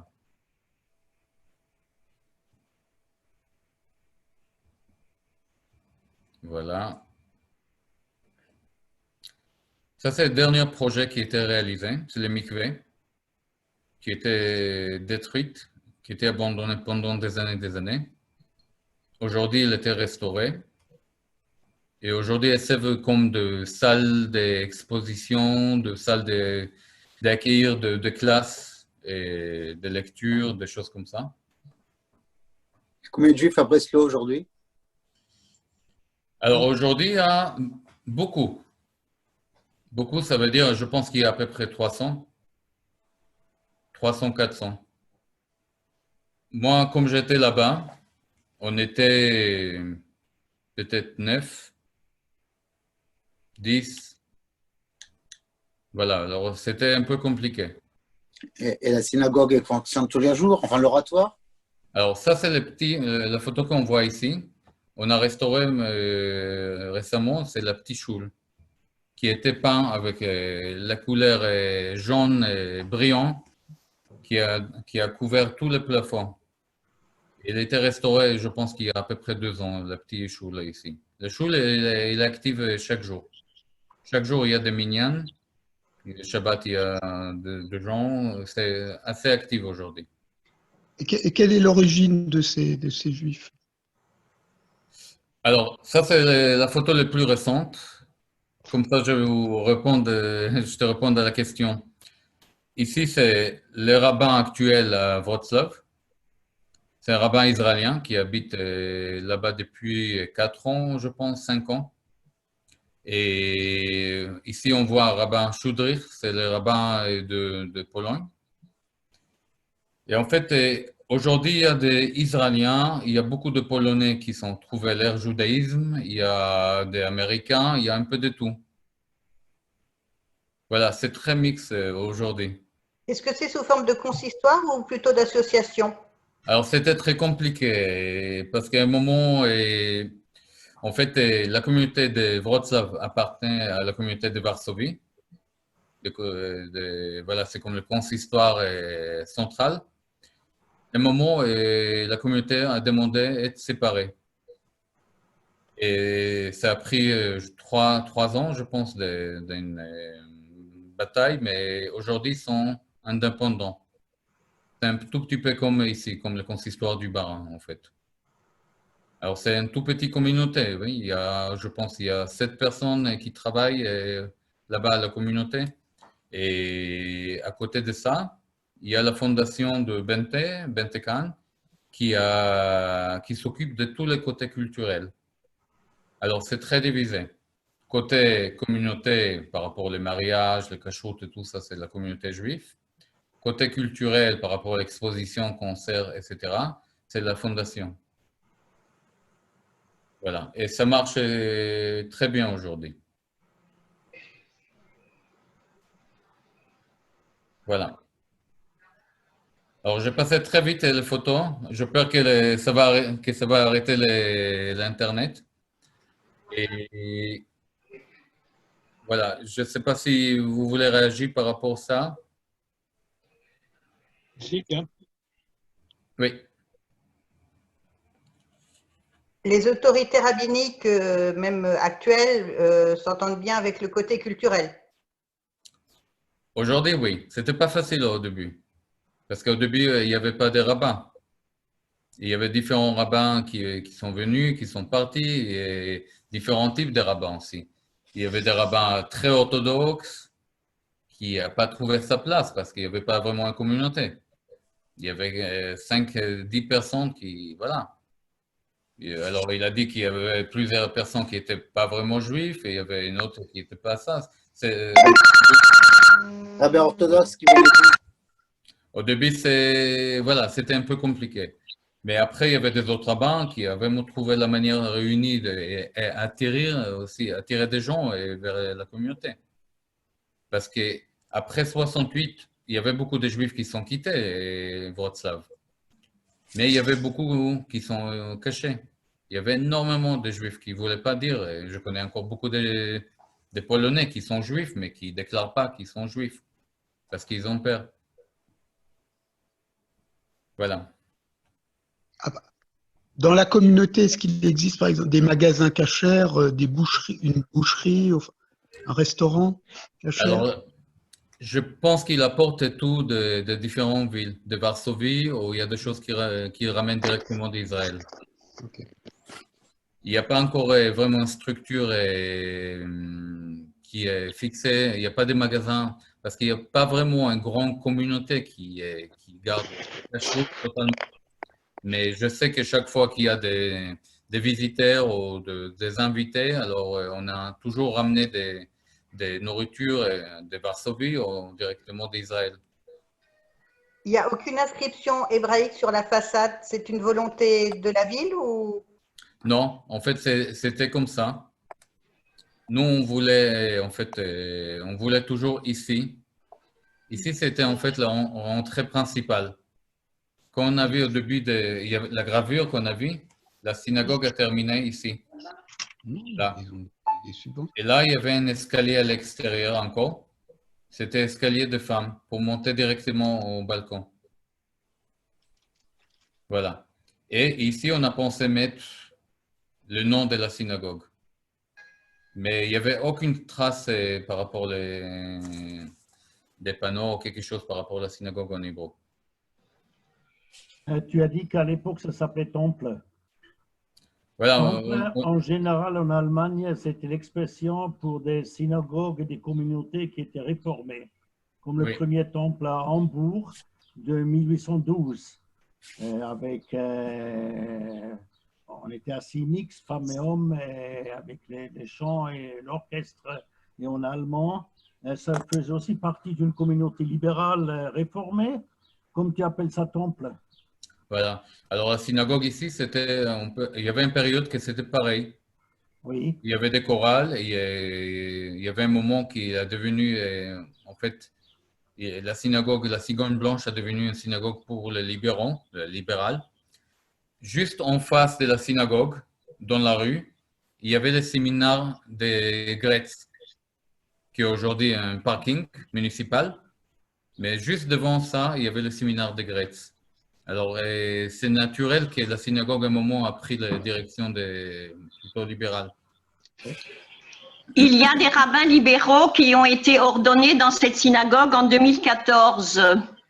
Voilà. Ça, c'est le dernier projet qui a été réalisé, c'est le mikvé, qui était détruite, qui était abandonné pendant des années. Aujourd'hui, il a été restauré. Et aujourd'hui, elle servent comme de salle d'exposition, de salle d'accueillir de classes et de lecture, des choses comme ça. Combien de juifs à Breslau aujourd'hui? Alors aujourd'hui, il y a beaucoup. Beaucoup, ça veut dire, je pense qu'il y a à peu près 300, 400. Moi, comme j'étais là-bas, on était peut-être 9, 10. Voilà, alors c'était un peu compliqué. Et la synagogue elle fonctionne tous les jours, enfin l'oratoire? Alors ça, c'est la photo qu'on voit ici. On a restauré récemment, c'est la petite choule qui était peint avec la couleur jaune et brillant qui a couvert tout le plafond. Il a été restauré, je pense qu'il y a à peu près 2 ans, la petite choule ici. La choule, il est active chaque jour. Chaque jour, il y a des minyan. Le Shabbat, il y a de gens. C'est assez actif aujourd'hui. Et quelle est l'origine de ces juifs? Alors, ça, c'est la photo la plus récente. Comme ça, je te réponds à la question. Ici, c'est le rabbin actuel à Wrocław. C'est un rabbin israélien qui habite là-bas depuis 4 ans, je pense, 5 ans. Et ici, on voit un rabbin Shudrich, c'est le rabbin de Pologne. Et en fait, aujourd'hui, il y a des Israéliens, il y a beaucoup de Polonais qui sont trouvés leur judaïsme, il y a des Américains, il y a un peu de tout. Voilà, c'est très mixte aujourd'hui. Est-ce que c'est sous forme de consistoire ou plutôt d'association? Alors, c'était très compliqué parce qu'à un moment, en fait, la communauté de Wrocław appartient à la communauté de Varsovie. Voilà, c'est comme le consistoire central. À un moment, la communauté a demandé d'être séparée. Et ça a pris 3 ans, je pense, d'une bataille, mais aujourd'hui, ils sont indépendants. C'est un tout petit peu comme ici, comme le consistoire du Bas-Rhin, en fait. Alors, c'est une toute petite communauté, oui. Je pense qu'il y a 7 personnes qui travaillent là-bas à la communauté. Et à côté de ça, il y a la fondation de Bente Khan, qui s'occupe de tous les côtés culturels. Alors, c'est très divisé. Côté communauté, par rapport aux mariages, le kashrut et tout ça, c'est la communauté juive. Côté culturel, par rapport à l'exposition, concerts, etc., c'est la fondation. Voilà. Et ça marche très bien aujourd'hui. Voilà. Alors, j'ai passé très vite les photos. Je peur que ça va arrêter l'Internet. Et voilà. Je ne sais pas si vous voulez réagir par rapport à ça. Si, hein. Oui. Les autorités rabbiniques, même actuelles, s'entendent bien avec le côté culturel. Aujourd'hui, oui. C'était pas facile au début. Parce qu'au début, il n'y avait pas de rabbins. Il y avait différents rabbins qui sont venus, qui sont partis, et différents types de rabbins aussi. Il y avait des rabbins très orthodoxes, qui n'a pas trouvé sa place parce qu'il n'y avait pas vraiment une communauté. Il y avait 5-10 personnes qui, voilà. Et alors, il a dit qu'il y avait plusieurs personnes qui n'étaient pas vraiment juifs et il y avait une autre qui n'était pas ça. Rabbin orthodoxe qui voulait dire. Au début, voilà, c'était un peu compliqué. Mais après, il y avait des autres rabbins qui avaient vraiment trouvé la manière réunie attirer des gens vers la communauté. Parce qu'après 68, il y avait beaucoup de juifs qui sont quittés Wrocław. Mais il y avait beaucoup qui sont cachés. Il y avait énormément de juifs qui ne voulaient pas dire. Et je connais encore beaucoup de Polonais qui sont juifs, mais qui ne déclarent pas qu'ils sont juifs. Parce qu'ils ont peur. Voilà. Dans la communauté, est-ce qu'il existe par exemple des magasins cachers, des boucheries, une boucherie, un restaurant cacher? Alors, je pense qu'il apporte tout de différentes villes. De Varsovie, où il y a des choses qui ramènent directement d'Israël. Ok. Il n'y a pas encore vraiment une structure qui est fixée. Il n'y a pas de magasins parce qu'il n'y a pas vraiment une grande communauté qui garde la chose totalement. Mais je sais que chaque fois qu'il y a des visiteurs ou des invités, alors on a toujours ramené des nourritures de Varsovie ou directement d'Israël. Il n'y a aucune inscription hébraïque sur la façade. C'est une volonté de la ville ou? Non, en fait, c'était comme ça. Nous, on voulait toujours ici. Ici, c'était en fait la rentrée principale. Quand on a vu au début la gravure qu'on a vue, la synagogue a terminé ici. Là. Et là, il y avait un escalier à l'extérieur encore. C'était escalier de femmes pour monter directement au balcon. Voilà. Et ici, on a pensé mettre le nom de la synagogue. Mais il n'y avait aucune trace par rapport des panneaux ou quelque chose par rapport à la synagogue en hébreu. Tu as dit qu'à l'époque, ça s'appelait temple. Voilà, Temple, en général, en Allemagne, c'était l'expression pour des synagogues et des communautés qui étaient réformées, comme le premier temple à Hambourg de 1812, avec, on était assis mix, femmes et hommes, avec les chants et l'orchestre, et en allemand. Ça faisait aussi partie d'une communauté libérale réformée, comme tu appelles ça temple. Voilà. Alors, la synagogue ici, il y avait une période que c'était pareil. Oui. Il y avait des chorales et il y avait un moment qui a devenu, en fait, la synagogue, la Cigogne Blanche a devenu une synagogue pour les libéraux, libérales. Juste en face de la synagogue, dans la rue, il y avait le séminaire de Gretz, qui est aujourd'hui un parking municipal. Mais juste devant ça, il y avait le séminaire de Gretz. Alors, c'est naturel que la synagogue, à un moment, a pris la direction plutôt libérale. Il y a des rabbins libéraux qui ont été ordonnés dans cette synagogue en 2014,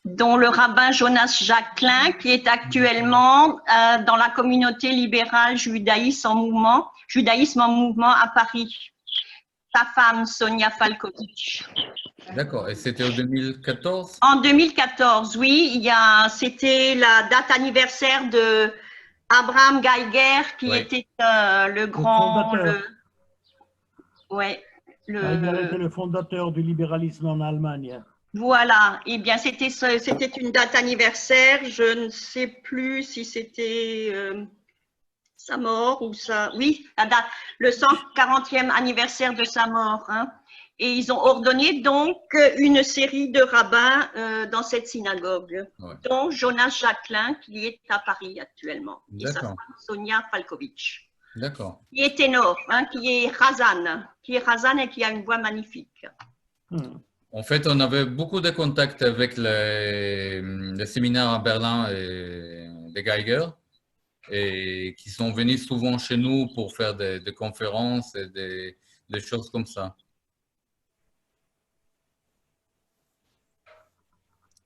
dont le rabbin Jonas Jacquelin, qui est actuellement dans la communauté libérale Judaïsme en mouvement à Paris. Sa femme, Sonia Falkovitch. D'accord. Et c'était en 2014? En 2014, oui. C'était la date anniversaire de Abraham Geiger, qui était le grand... Il était le fondateur du libéralisme en Allemagne. Voilà. Eh bien, c'était une date anniversaire. Je ne sais plus si c'était sa mort ou ça. Oui, le 140e anniversaire de sa mort. Hein. Et ils ont ordonné donc une série de rabbins dans cette synagogue, dont Jonas Jacquelin, qui est à Paris actuellement, et sa femme Sonia Falkovitch. D'accord. Qui est ténor, hein, qui est Razan et qui a une voix magnifique. En fait, on avait beaucoup de contacts avec les séminaires à Berlin de Geiger et qui sont venus souvent chez nous pour faire des conférences et des choses comme ça.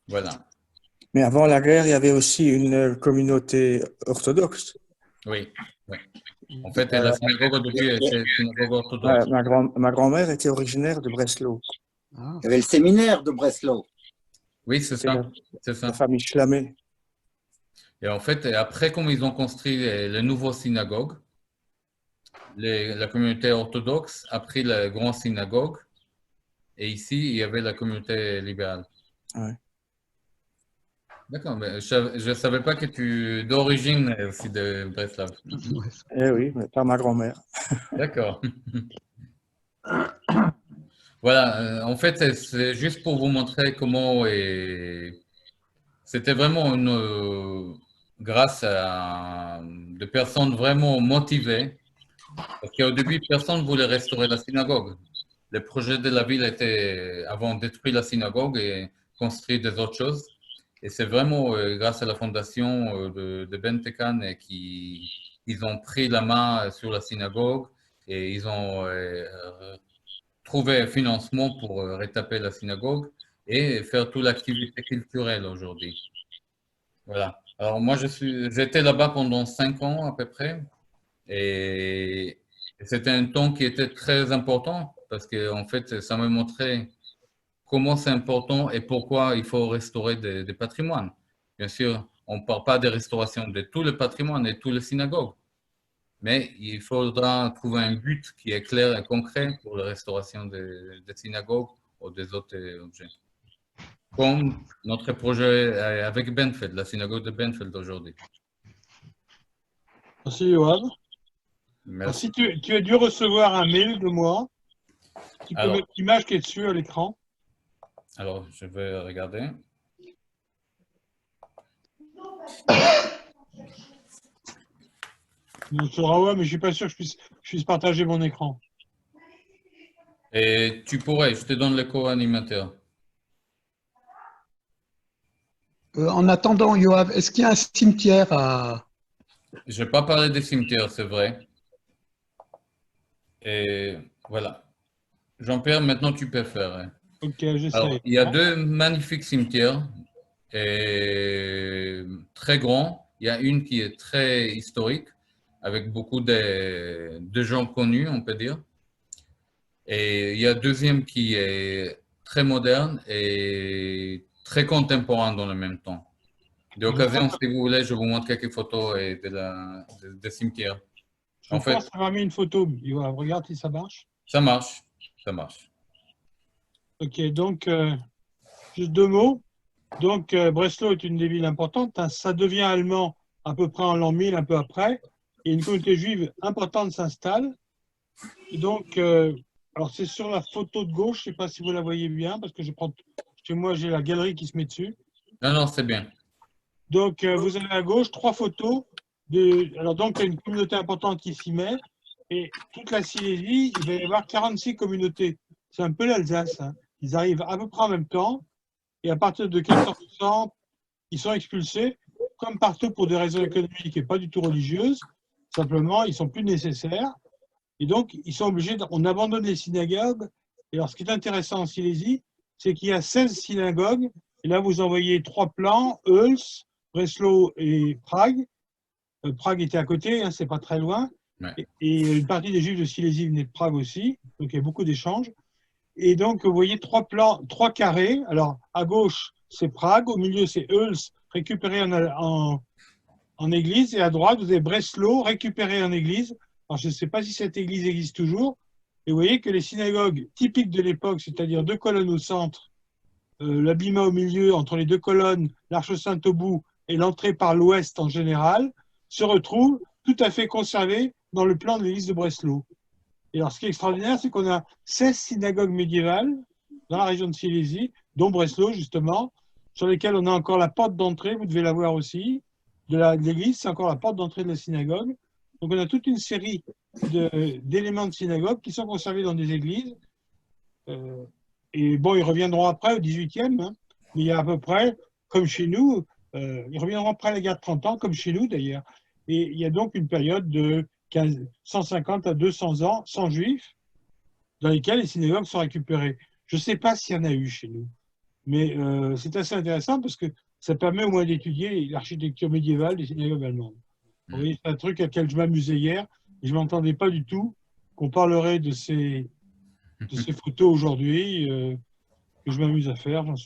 Voilà. Mais avant la guerre, il y avait aussi une communauté orthodoxe. Oui, oui. En fait, la synagogue au début était une synagogue orthodoxe. Ma grand-mère était originaire de Breslau. Ah. Il y avait le séminaire de Breslau. Oui, c'est ça. C'est ça. La famille Schlamé. Et en fait, après, comme ils ont construit les nouveaux synagogues, la communauté orthodoxe a pris la grande synagogue. Et ici, il y avait la communauté libérale. Ouais. D'accord, mais je ne savais pas que tu d'origine aussi de Breslav. Eh oui, mais par ma grand-mère. D'accord. Voilà, en fait, c'est juste pour vous montrer comment c'était vraiment grâce à des personnes vraiment motivées. Parce qu'au début, personne ne voulait restaurer la synagogue. Le projet de la ville était avant détruire la synagogue et construire des autres choses. Et c'est vraiment grâce à la fondation de Ben Tekan qu'ils ont pris la main sur la synagogue et ils ont trouvé un financement pour retaper la synagogue et faire toute l'activité culturelle aujourd'hui. Voilà. Alors moi, j'étais là-bas pendant 5 ans à peu près et c'était un temps qui était très important parce que en fait, ça me montrait comment c'est important et pourquoi il faut restaurer des patrimoines. Bien sûr, on ne parle pas de restauration de tout le patrimoine et toutes les synagogues, mais il faudra trouver un but qui est clair et concret pour la restauration des synagogues ou des autres objets. Comme notre projet avec Benfeld, la synagogue de Benfeld aujourd'hui. Merci, Yoav. Merci. Alors, si tu as dû recevoir un mail de moi, tu peux Alors, mettre l'image qui est dessus à l'écran. Alors, je vais regarder. Sur Rawa, mais je ne suis pas sûr que je puisse partager mon écran. Et tu pourrais, je te donne le co-animateur. En attendant, Yoav, est-ce qu'il y a un cimetière à... Je n'ai pas parlé des cimetières, c'est vrai. Et voilà. Jean-Pierre, maintenant tu peux faire. Hein. Ok, j'essaie. Alors, il y a 2 magnifiques cimetières, très grands. Il y a une qui est très historique, avec beaucoup de gens connus, on peut dire. Et il y a un deuxième qui est très moderne et très contemporain dans le même temps. D'occasion, si vous voulez, je vous montre quelques photos des cimetières. Je pense avoir mis une photo. Regarde si ça marche. Ça marche, ça marche. Ok, donc, juste 2 mots. Donc, Breslau est une des villes importantes. Hein. Ça devient allemand à peu près en l'an 1000, un peu après. Et une communauté juive importante s'installe. Donc, alors c'est sur la photo de gauche. Je ne sais pas si vous la voyez bien, parce que chez moi, j'ai la galerie qui se met dessus. Non, c'est bien. Donc, vous avez à gauche 3 photos. Alors, donc, il y a une communauté importante qui s'y met. Et toute la Silésie, il va y avoir 46 communautés. C'est un peu l'Alsace. Hein. Ils arrivent à peu près en même temps. Et à partir de 1400, ils sont expulsés, comme partout pour des raisons économiques et pas du tout religieuses. Simplement, ils ne sont plus nécessaires. Et donc, ils sont obligés, on abandonne les synagogues. Et alors, ce qui est intéressant en Silésie, c'est qu'il y a 16 synagogues. Et là, vous envoyez 3 plans, Eulst, Breslau et Prague. Prague était à côté, hein, c'est pas très loin. Ouais. Et une partie des Juifs de Silésie venaient de Prague aussi. Donc, il y a beaucoup d'échanges. Et donc, vous voyez 3 plans, 3 carrés. Alors, à gauche, c'est Prague. Au milieu, c'est Eulst, récupéré en église. Et à droite, vous avez Breslau, récupéré en église. Alors, je ne sais pas si cette église existe toujours. Et vous voyez que les synagogues typiques de l'époque, c'est-à-dire 2 colonnes au centre, l'abîma au milieu, entre les 2 colonnes, l'arche sainte au bout et l'entrée par l'ouest en général, se retrouvent tout à fait conservées dans le plan de l'église de Breslau. Et alors, ce qui est extraordinaire, c'est qu'on a 16 synagogues médiévales dans la région de Silésie, dont Breslau, justement, sur lesquelles on a encore la porte d'entrée, vous devez la voir aussi, de l'église, c'est encore la porte d'entrée de la synagogue. Donc, on a toute une série d'éléments de synagogue qui sont conservés dans des églises. Et bon, ils reviendront après, au 18e, hein, mais il y a à peu près, comme chez nous, ils reviendront après la guerre de 30 ans, comme chez nous d'ailleurs. Et il y a donc une période de 150 à 200 ans sans juifs, dans lesquels les synagogues sont récupérées. Je ne sais pas s'il y en a eu chez nous, mais c'est assez intéressant parce que ça permet au moins d'étudier l'architecture médiévale des synagogues allemandes. Vous voyez, c'est un truc auquel je m'amusais hier, et je ne m'entendais pas du tout qu'on parlerait de ces photos aujourd'hui. que je m'amuse à faire. Je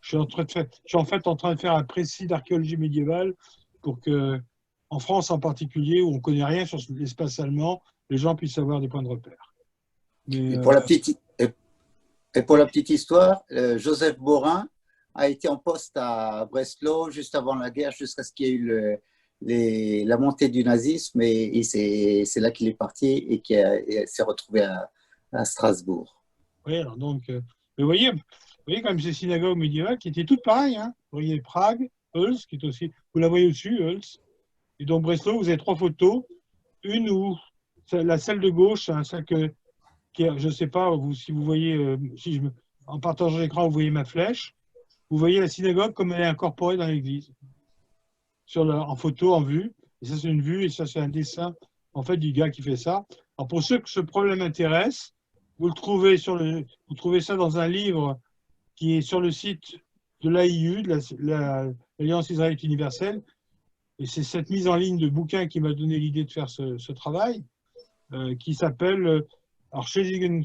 suis en fait en train de faire un précis d'archéologie médiévale pour que, en France en particulier, où on ne connaît rien sur l'espace allemand, les gens puissent avoir des points de repère. Mais, Et pour la petite histoire, Joseph Borin a été en poste à Breslau juste avant la guerre, jusqu'à ce qu'il y ait eu la montée du nazisme, et c'est là qu'il est parti et qu'il s'est retrouvé à Strasbourg. Oui, alors donc, mais vous voyez quand même ces synagogues médiévales qui étaient toutes pareilles. Hein. Vous voyez Prague, Hulst, qui est aussi, vous la voyez au-dessus, Hulst. Et donc Breslau, vous avez 3 photos. Une où celle de gauche, hein, celle qui est, je ne sais pas si vous voyez, en partageant l'écran, vous voyez ma flèche. Vous voyez la synagogue comme elle est incorporée dans l'église, en photo, en vue. Et ça, c'est une vue, et ça, c'est un dessin en fait du gars qui fait ça. Alors pour ceux que ce problème intéresse, vous trouvez ça dans un livre qui est sur le site de l'AIU, de l'Alliance israélite universelle. Et c'est cette mise en ligne de bouquins qui m'a donné l'idée de faire ce travail, qui s'appelle Schlesien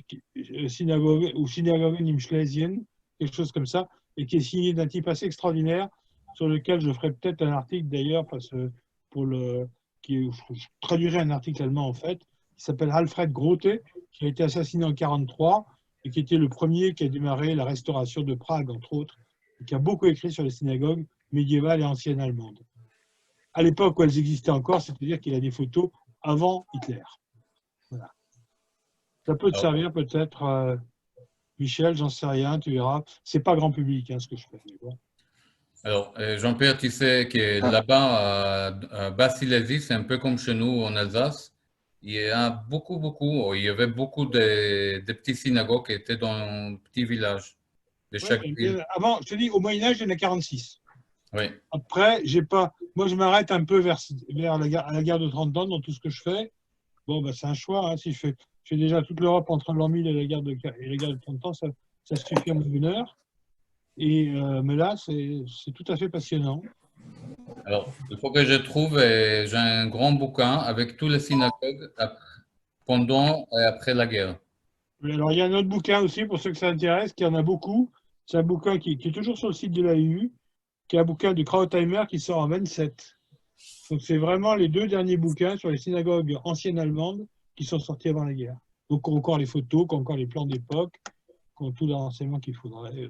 Synagogue ou Synagogen im Schlesien, quelque chose comme ça, et qui est signé d'un type assez extraordinaire, sur lequel je ferai peut-être un article d'ailleurs, parce que je traduirai un article allemand en fait, qui s'appelle Alfred Grote, qui a été assassiné en 1943 et qui était le premier qui a démarré la restauration de Prague, entre autres, et qui a beaucoup écrit sur les synagogues médiévales et anciennes allemandes. À l'époque où elles existaient encore, c'est-à-dire qu'il a des photos avant Hitler. Voilà. Ça peut te servir peut-être, Michel, j'en sais rien, tu verras. C'est pas grand public ce que je fais. Bon. Alors, Jean-Pierre, tu sais que là-bas, à Bas-Silésie, c'est un peu comme chez nous en Alsace. Il y avait beaucoup de petits synagogues qui étaient dans un petit village de chaque ville. Avant, je te dis, au Moyen-Âge, il y en a 46. Oui. Après, moi, je m'arrête un peu vers la guerre de 30 ans dans tout ce que je fais. Bon, bah, c'est un choix. Si je fais déjà toute l'Europe entre l'an 1000 et la guerre de 30 ans, ça suffit à mon bonheur. Mais là, c'est tout à fait passionnant. Alors, il faut que je trouve, j'ai un grand bouquin avec tous les synagogues pendant et après la guerre. Alors, il y a un autre bouquin aussi, pour ceux que ça intéresse, qui en a beaucoup. C'est un bouquin qui est toujours sur le site de l'AIU, qui est un bouquin de Krautheimer qui sort en 27. Donc, c'est vraiment les 2 derniers bouquins sur les synagogues anciennes allemandes qui sont sortis avant la guerre. Donc, encore les photos, encore les plans d'époque, tout le renseignement qu'il faudrait,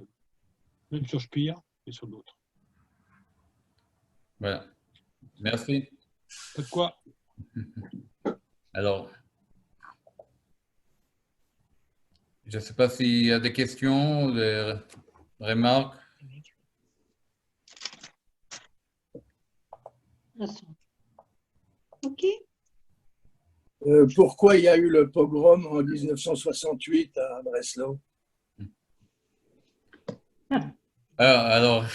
même sur Speer et sur d'autres. Voilà. Merci. Pas de quoi. Alors, je ne sais pas s'il y a des questions, des remarques. Ok. Pourquoi il y a eu le pogrom en 1968 à Breslau? Alors,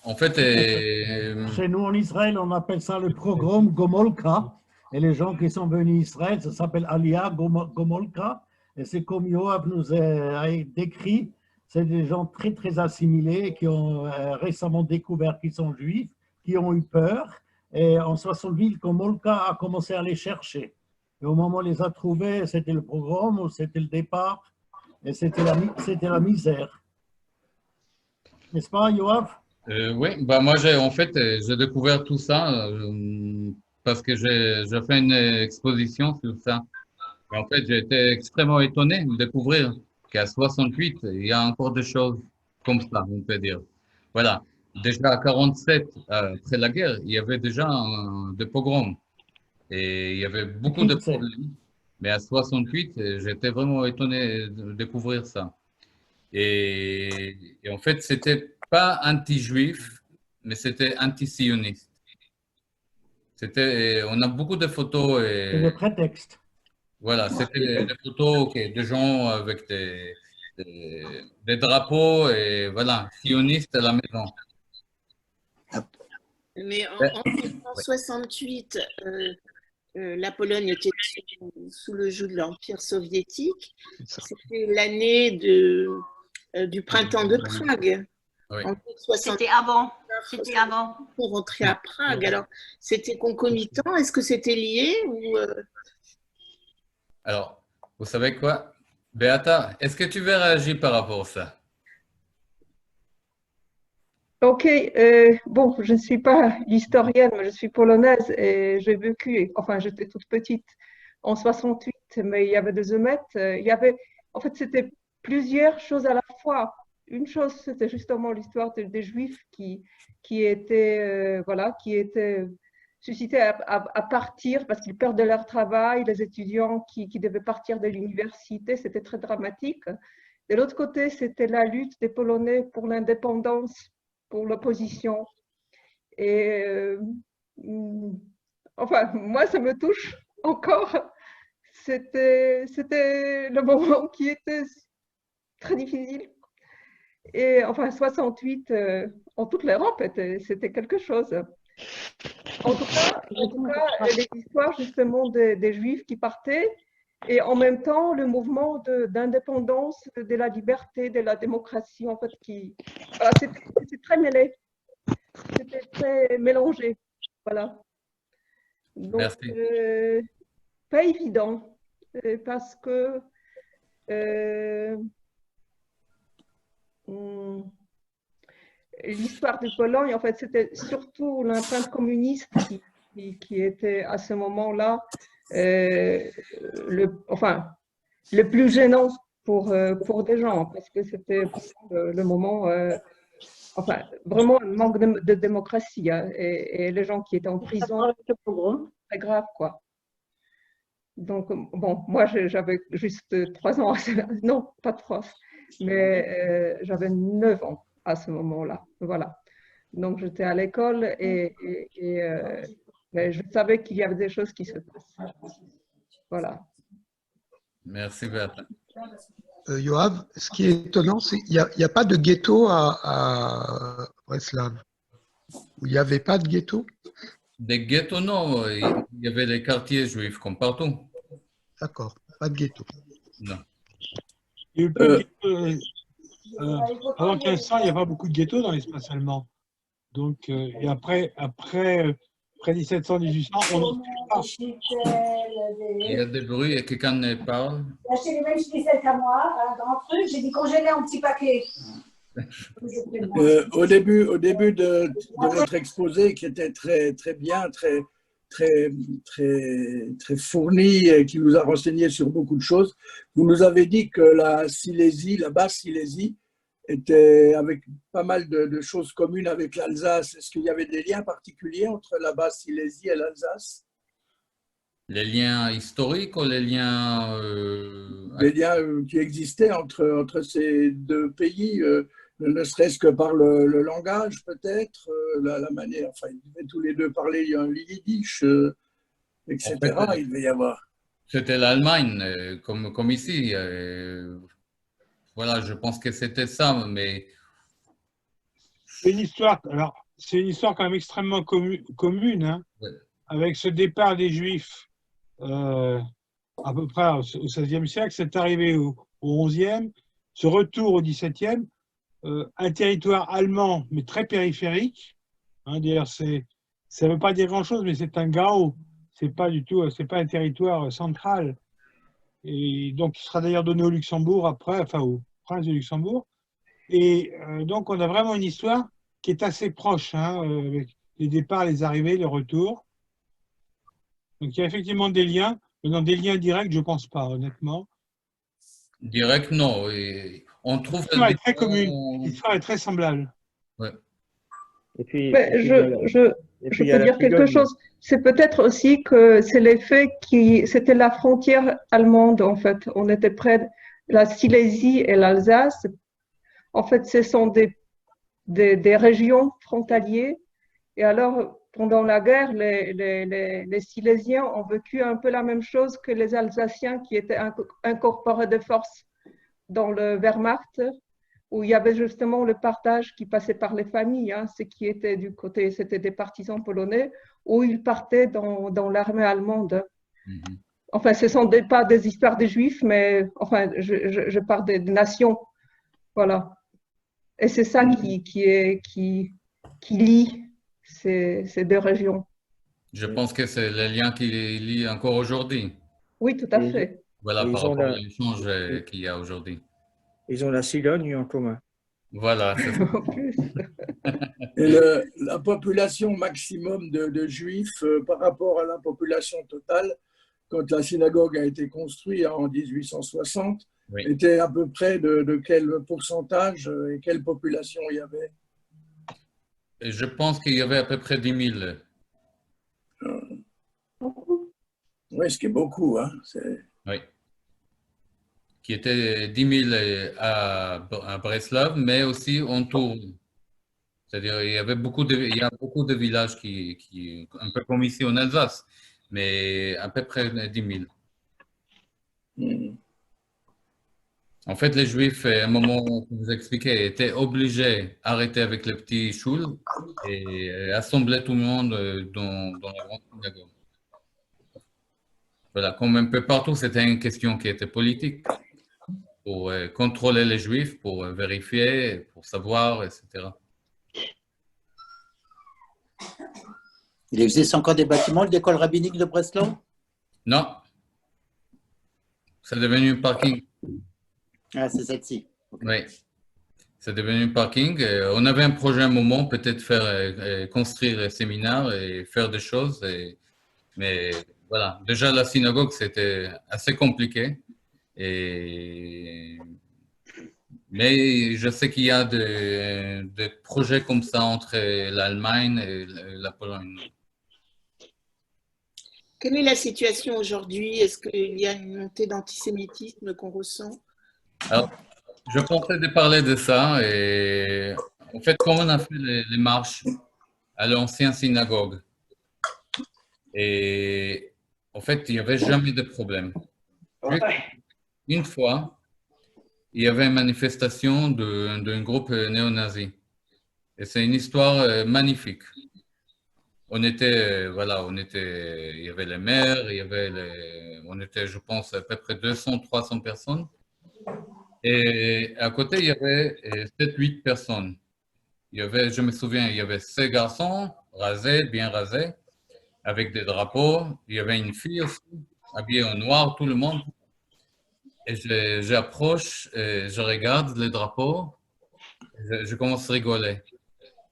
en fait, chez nous en Israël, on appelle ça le pogrom Gomolka. Et les gens qui sont venus d'Israël, ça s'appelle Aliyah Gomolka. Et c'est comme Yoav nous a décrit, c'est des gens très, très assimilés qui ont récemment découvert qu'ils sont juifs, qui ont eu peur. Et en 68, Gomolka a commencé à les chercher. Et au moment où on les a trouvés, c'était le pogrom ou c'était le départ. Et c'était la misère. N'est-ce pas, Yoav? Oui, bah moi j'ai découvert tout ça parce que j'ai fait une exposition sur ça. Et en fait, j'ai été extrêmement étonné de découvrir qu'à 68, il y a encore des choses comme ça, on peut dire. Voilà. Déjà à 47, après la guerre, il y avait déjà des pogroms. Et il y avait beaucoup de problèmes. Mais à 68, j'étais vraiment étonné de découvrir ça. Et en fait, c'était pas anti-juif, mais c'était anti-sioniste. On a beaucoup de photos. C'est le prétexte. Voilà, c'était des photos de gens avec des drapeaux et voilà, sionistes à la maison. Mais en 1968, la Pologne était sous le joug de l'Empire soviétique. C'était l'année du printemps de Prague. Oui. C'était avant. C'était avant. Pour rentrer à Prague. Alors, c'était concomitant. Est-ce que c'était lié ou Alors, vous savez quoi? Beata, est-ce que tu veux réagir par rapport à ça? Ok, bon, je ne suis pas l'historienne, mais je suis polonaise et j'ai vécu, enfin, j'étais toute petite en 68, mais il y avait des émeutes. En fait, c'était plusieurs choses à la fois. Une chose, c'était justement l'histoire des Juifs qui étaient, voilà, qui étaient suscités à partir parce qu'ils perdaient leur travail, les étudiants qui devaient partir de l'université, c'était très dramatique. De l'autre côté, c'était la lutte des Polonais pour l'indépendance, pour l'opposition. Et enfin, moi, ça me touche encore. C'était le moment qui était très difficile. Et enfin, 68, en toute l'Europe, c'était quelque chose. En tout cas, les histoires justement des Juifs qui partaient et en même temps le mouvement d'indépendance, de la liberté, de la démocratie, en fait, voilà, c'était très mêlé, c'était très mélangé. Voilà. Donc, pas évident parce que l'histoire de Pologne, en fait, c'était surtout l'empreinte communiste qui était à ce moment-là le plus gênant pour des gens, parce que c'était le moment, enfin, vraiment un manque de démocratie, hein, et les gens qui étaient en prison, très grave, quoi. Donc, bon, moi, j'avais juste 3 ans, non, pas 3, mais j'avais 9 ans à ce moment-là. Voilà. Donc, j'étais à l'école mais je savais qu'il y avait des choses qui se passent. Voilà. Merci, Bertrand. Yoav, ce qui est étonnant, c'est qu'il n'y a pas de ghetto à Breslau. Il n'y avait pas de ghetto? Des ghettos, non. Il y avait des quartiers juifs comme partout. D'accord, pas de ghetto. Non. Il y a eu peu de ghettos, avant 1500, il n'y a pas beaucoup de ghettos dans l'espace allemand. Donc, et après 1700, 1800, on n'en pas. Il y a des bruits et quelqu'un parle. J'ai acheté les mêmes schnitzel qu'à moi, dans un truc, j'ai dit congélé en petits paquets. Au début de votre exposé, qui était très, très bien, très fourni et qui nous a renseigné sur beaucoup de choses, vous nous avez dit que la Silésie, la Basse-Silésie, était avec pas mal de choses communes avec l'Alsace. Est-ce qu'il y avait des liens particuliers entre la Basse-Silésie et l'Alsace? Les liens historiques ou les liens… Des liens qui existaient entre ces deux pays, ne serait-ce que par le langage peut-être, la manière, enfin ils devaient tous les deux parler un yiddish, etc. En fait, il devait y avoir. C'était l'Allemagne, comme ici. Voilà, je pense que c'était ça, mais… C'est une histoire, alors, c'est une histoire quand même extrêmement commune, hein, ouais. Avec ce départ des Juifs à peu près au XVIe siècle, c'est arrivé au XIe, ce retour au XVIIe, un territoire allemand, mais très périphérique. Hein, d'ailleurs, ça ne veut pas dire grand-chose, mais c'est un Gau. C'est pas du tout, c'est pas un territoire central. Et donc, il sera d'ailleurs donné au Luxembourg après, enfin au prince de Luxembourg. Et donc, on a vraiment une histoire qui est assez proche, hein, avec les départs, les arrivées, les retours. Donc, il y a effectivement des liens, mais dans des liens directs, je ne pense pas, honnêtement. Direct, non. Et on trouve… L'histoire est très commune, l'histoire est très semblable. Ouais. Et puis, je peux dire quelque chose. C'est peut-être aussi que c'est l'effet c'était la frontière allemande, en fait. On était près de la Silésie et l'Alsace. En fait, ce sont des régions frontalières. Et alors, pendant la guerre, les Silésiens ont vécu un peu la même chose que les Alsaciens qui étaient incorporés de force dans le Wehrmacht, où il y avait justement le partage qui passait par les familles, hein, ce qui était du côté, c'était des partisans polonais, où ils partaient dans l'armée allemande. Mm-hmm. Enfin, ce ne sont pas des histoires des Juifs, mais enfin, je parle des nations. Voilà. Et c'est ça qui lie ces deux régions. Je pense que c'est le lien qui les lie encore aujourd'hui. Oui, tout à fait. Voilà, par rapport à l'échange qu'il y a aujourd'hui. Ils ont la Cigogne en commun. Voilà. En plus. Et la population maximum de Juifs par rapport à la population totale, quand la synagogue a été construite en 1860, était à peu près de quel pourcentage et quelle population il y avait? Et je pense qu'il y avait à peu près 10 000. Oui, ce qui est beaucoup. Hein, oui. Qui étaient 10 000 à Breslav, mais aussi autour. C'est-à-dire il y a beaucoup de villages qui, un peu comme ici en Alsace, mais à peu près 10 000. En fait, les Juifs, à un moment, comme vous expliquez, étaient obligés d'arrêter avec les petits chouls et assembler tout le monde dans la grande synagogue. Voilà, comme un peu partout, c'était une question qui était politique pour contrôler les Juifs, pour vérifier, pour savoir, etc. Il existe encore des bâtiments de l'école rabbinique de Breslau? Non. C'est devenu un parking. Ah, c'est celle-ci. Okay. Oui. C'est devenu un parking. On avait un projet à un moment, peut-être faire construire un séminaire et faire des choses. Mais voilà, déjà la synagogue, c'était assez compliqué. Mais je sais qu'il y a des projets comme ça entre l'Allemagne et la Pologne. Quelle est la situation aujourd'hui? Est-ce qu'il y a une montée d'antisémitisme qu'on ressent? Alors, je pensais de parler de ça. Et en fait, comme on a fait les marches à l'ancienne synagogue, et en fait, il n'y avait jamais de problème. Une fois, il y avait une manifestation d'un groupe néo-nazi. Et c'est une histoire magnifique. Il y avait les maires, on était, je pense, à peu près 200-300 personnes. Et à côté, il y avait 7-8 personnes. Je me souviens, il y avait 6 garçons, rasés, bien rasés, avec des drapeaux. Il y avait une fille aussi, habillée en noir, tout le monde. Et j'approche, je regarde les drapeaux, je commence à rigoler.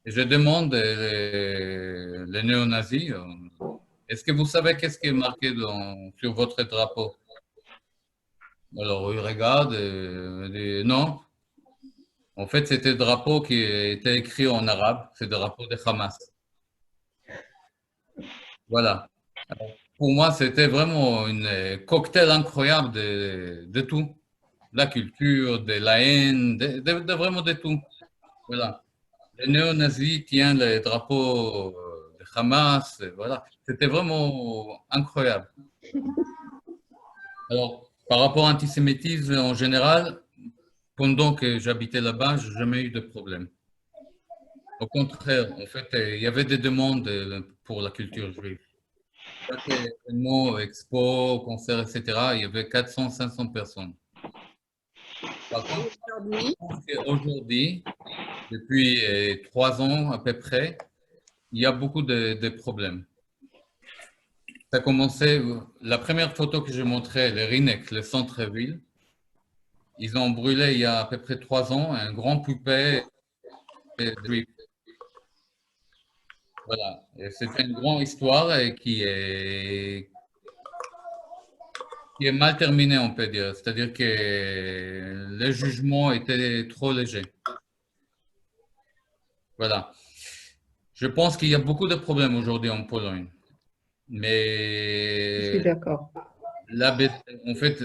Et je demande les néo-nazis, est-ce que vous savez qu'est-ce qui est marqué sur votre drapeau? Alors, ils regardent et disent non. En fait, c'était le drapeau qui était écrit en arabe, c'est le drapeau de Hamas. Voilà. Alors, pour moi, c'était vraiment un cocktail incroyable de tout. De la culture, de la haine, vraiment de tout. Voilà. Les néo-nazis tiennent les drapeaux de Hamas, voilà. C'était vraiment incroyable. Alors, par rapport à l'antisémitisme en général, pendant que j'habitais là-bas, je n'ai jamais eu de problème. Au contraire, en fait, il y avait des demandes pour la culture juive. Chaque événement, expo, concert, etc., il y avait 400-500 personnes. Par contre, aujourd'hui, depuis 3 ans à peu près, il y a beaucoup de problèmes. Ça a commencé, la première photo que j'ai montrée, le Rinek, le centre-ville, ils ont brûlé il y a à peu près 3 ans un grand poupée juif. Voilà, c'est une grande histoire qui est mal terminée, on peut dire. C'est-à-dire que le jugement était trop léger. Voilà. Je pense qu'il y a beaucoup de problèmes aujourd'hui en Pologne. Mais Je suis d'accord. En fait,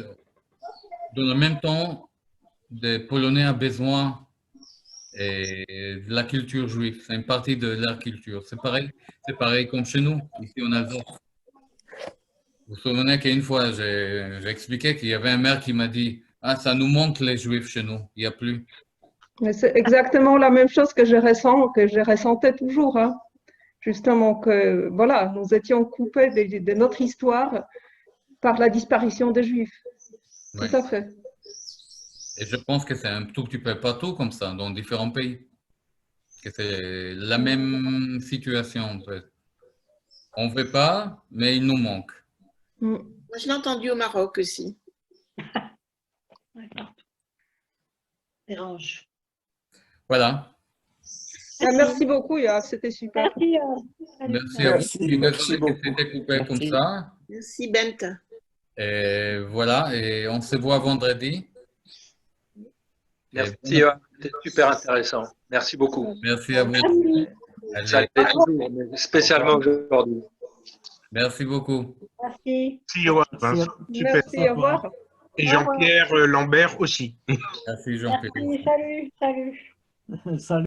dans le même temps, les Polonais ont besoin de la culture juive. C'est une partie de leur culture. C'est pareil comme chez nous, ici en Alsace. Vous vous souvenez qu'une fois, j'ai expliqué qu'il y avait un maire qui m'a dit « Ah, ça nous manque les Juifs chez nous, il n'y a plus. » C'est exactement la même chose que je ressentais toujours. Hein. Justement, que voilà, nous étions coupés de notre histoire par la disparition des Juifs. Ouais. Tout à fait. Et je pense que c'est un tout petit peu partout comme ça, dans différents pays. Que c'est la même situation, en fait. On ne veut pas, mais il nous manque. Moi, je l'ai entendu au Maroc aussi. D'accord. Dérange. Voilà. Merci beaucoup, Yoav, c'était super. Merci à vous. Je suis désolé que c'était coupé comme ça. Merci, Bent. Et voilà, et on se voit vendredi. Merci, Yoav. C'était super intéressant. Merci beaucoup. Merci à vous. Allez. Ça l'est toujours, mais spécialement aujourd'hui. Merci beaucoup. Merci. Merci, Yoav. Super. Merci, au revoir. Et Jean-Pierre Lambert aussi. Merci, Jean-Pierre. Merci, salut, salut. Salut.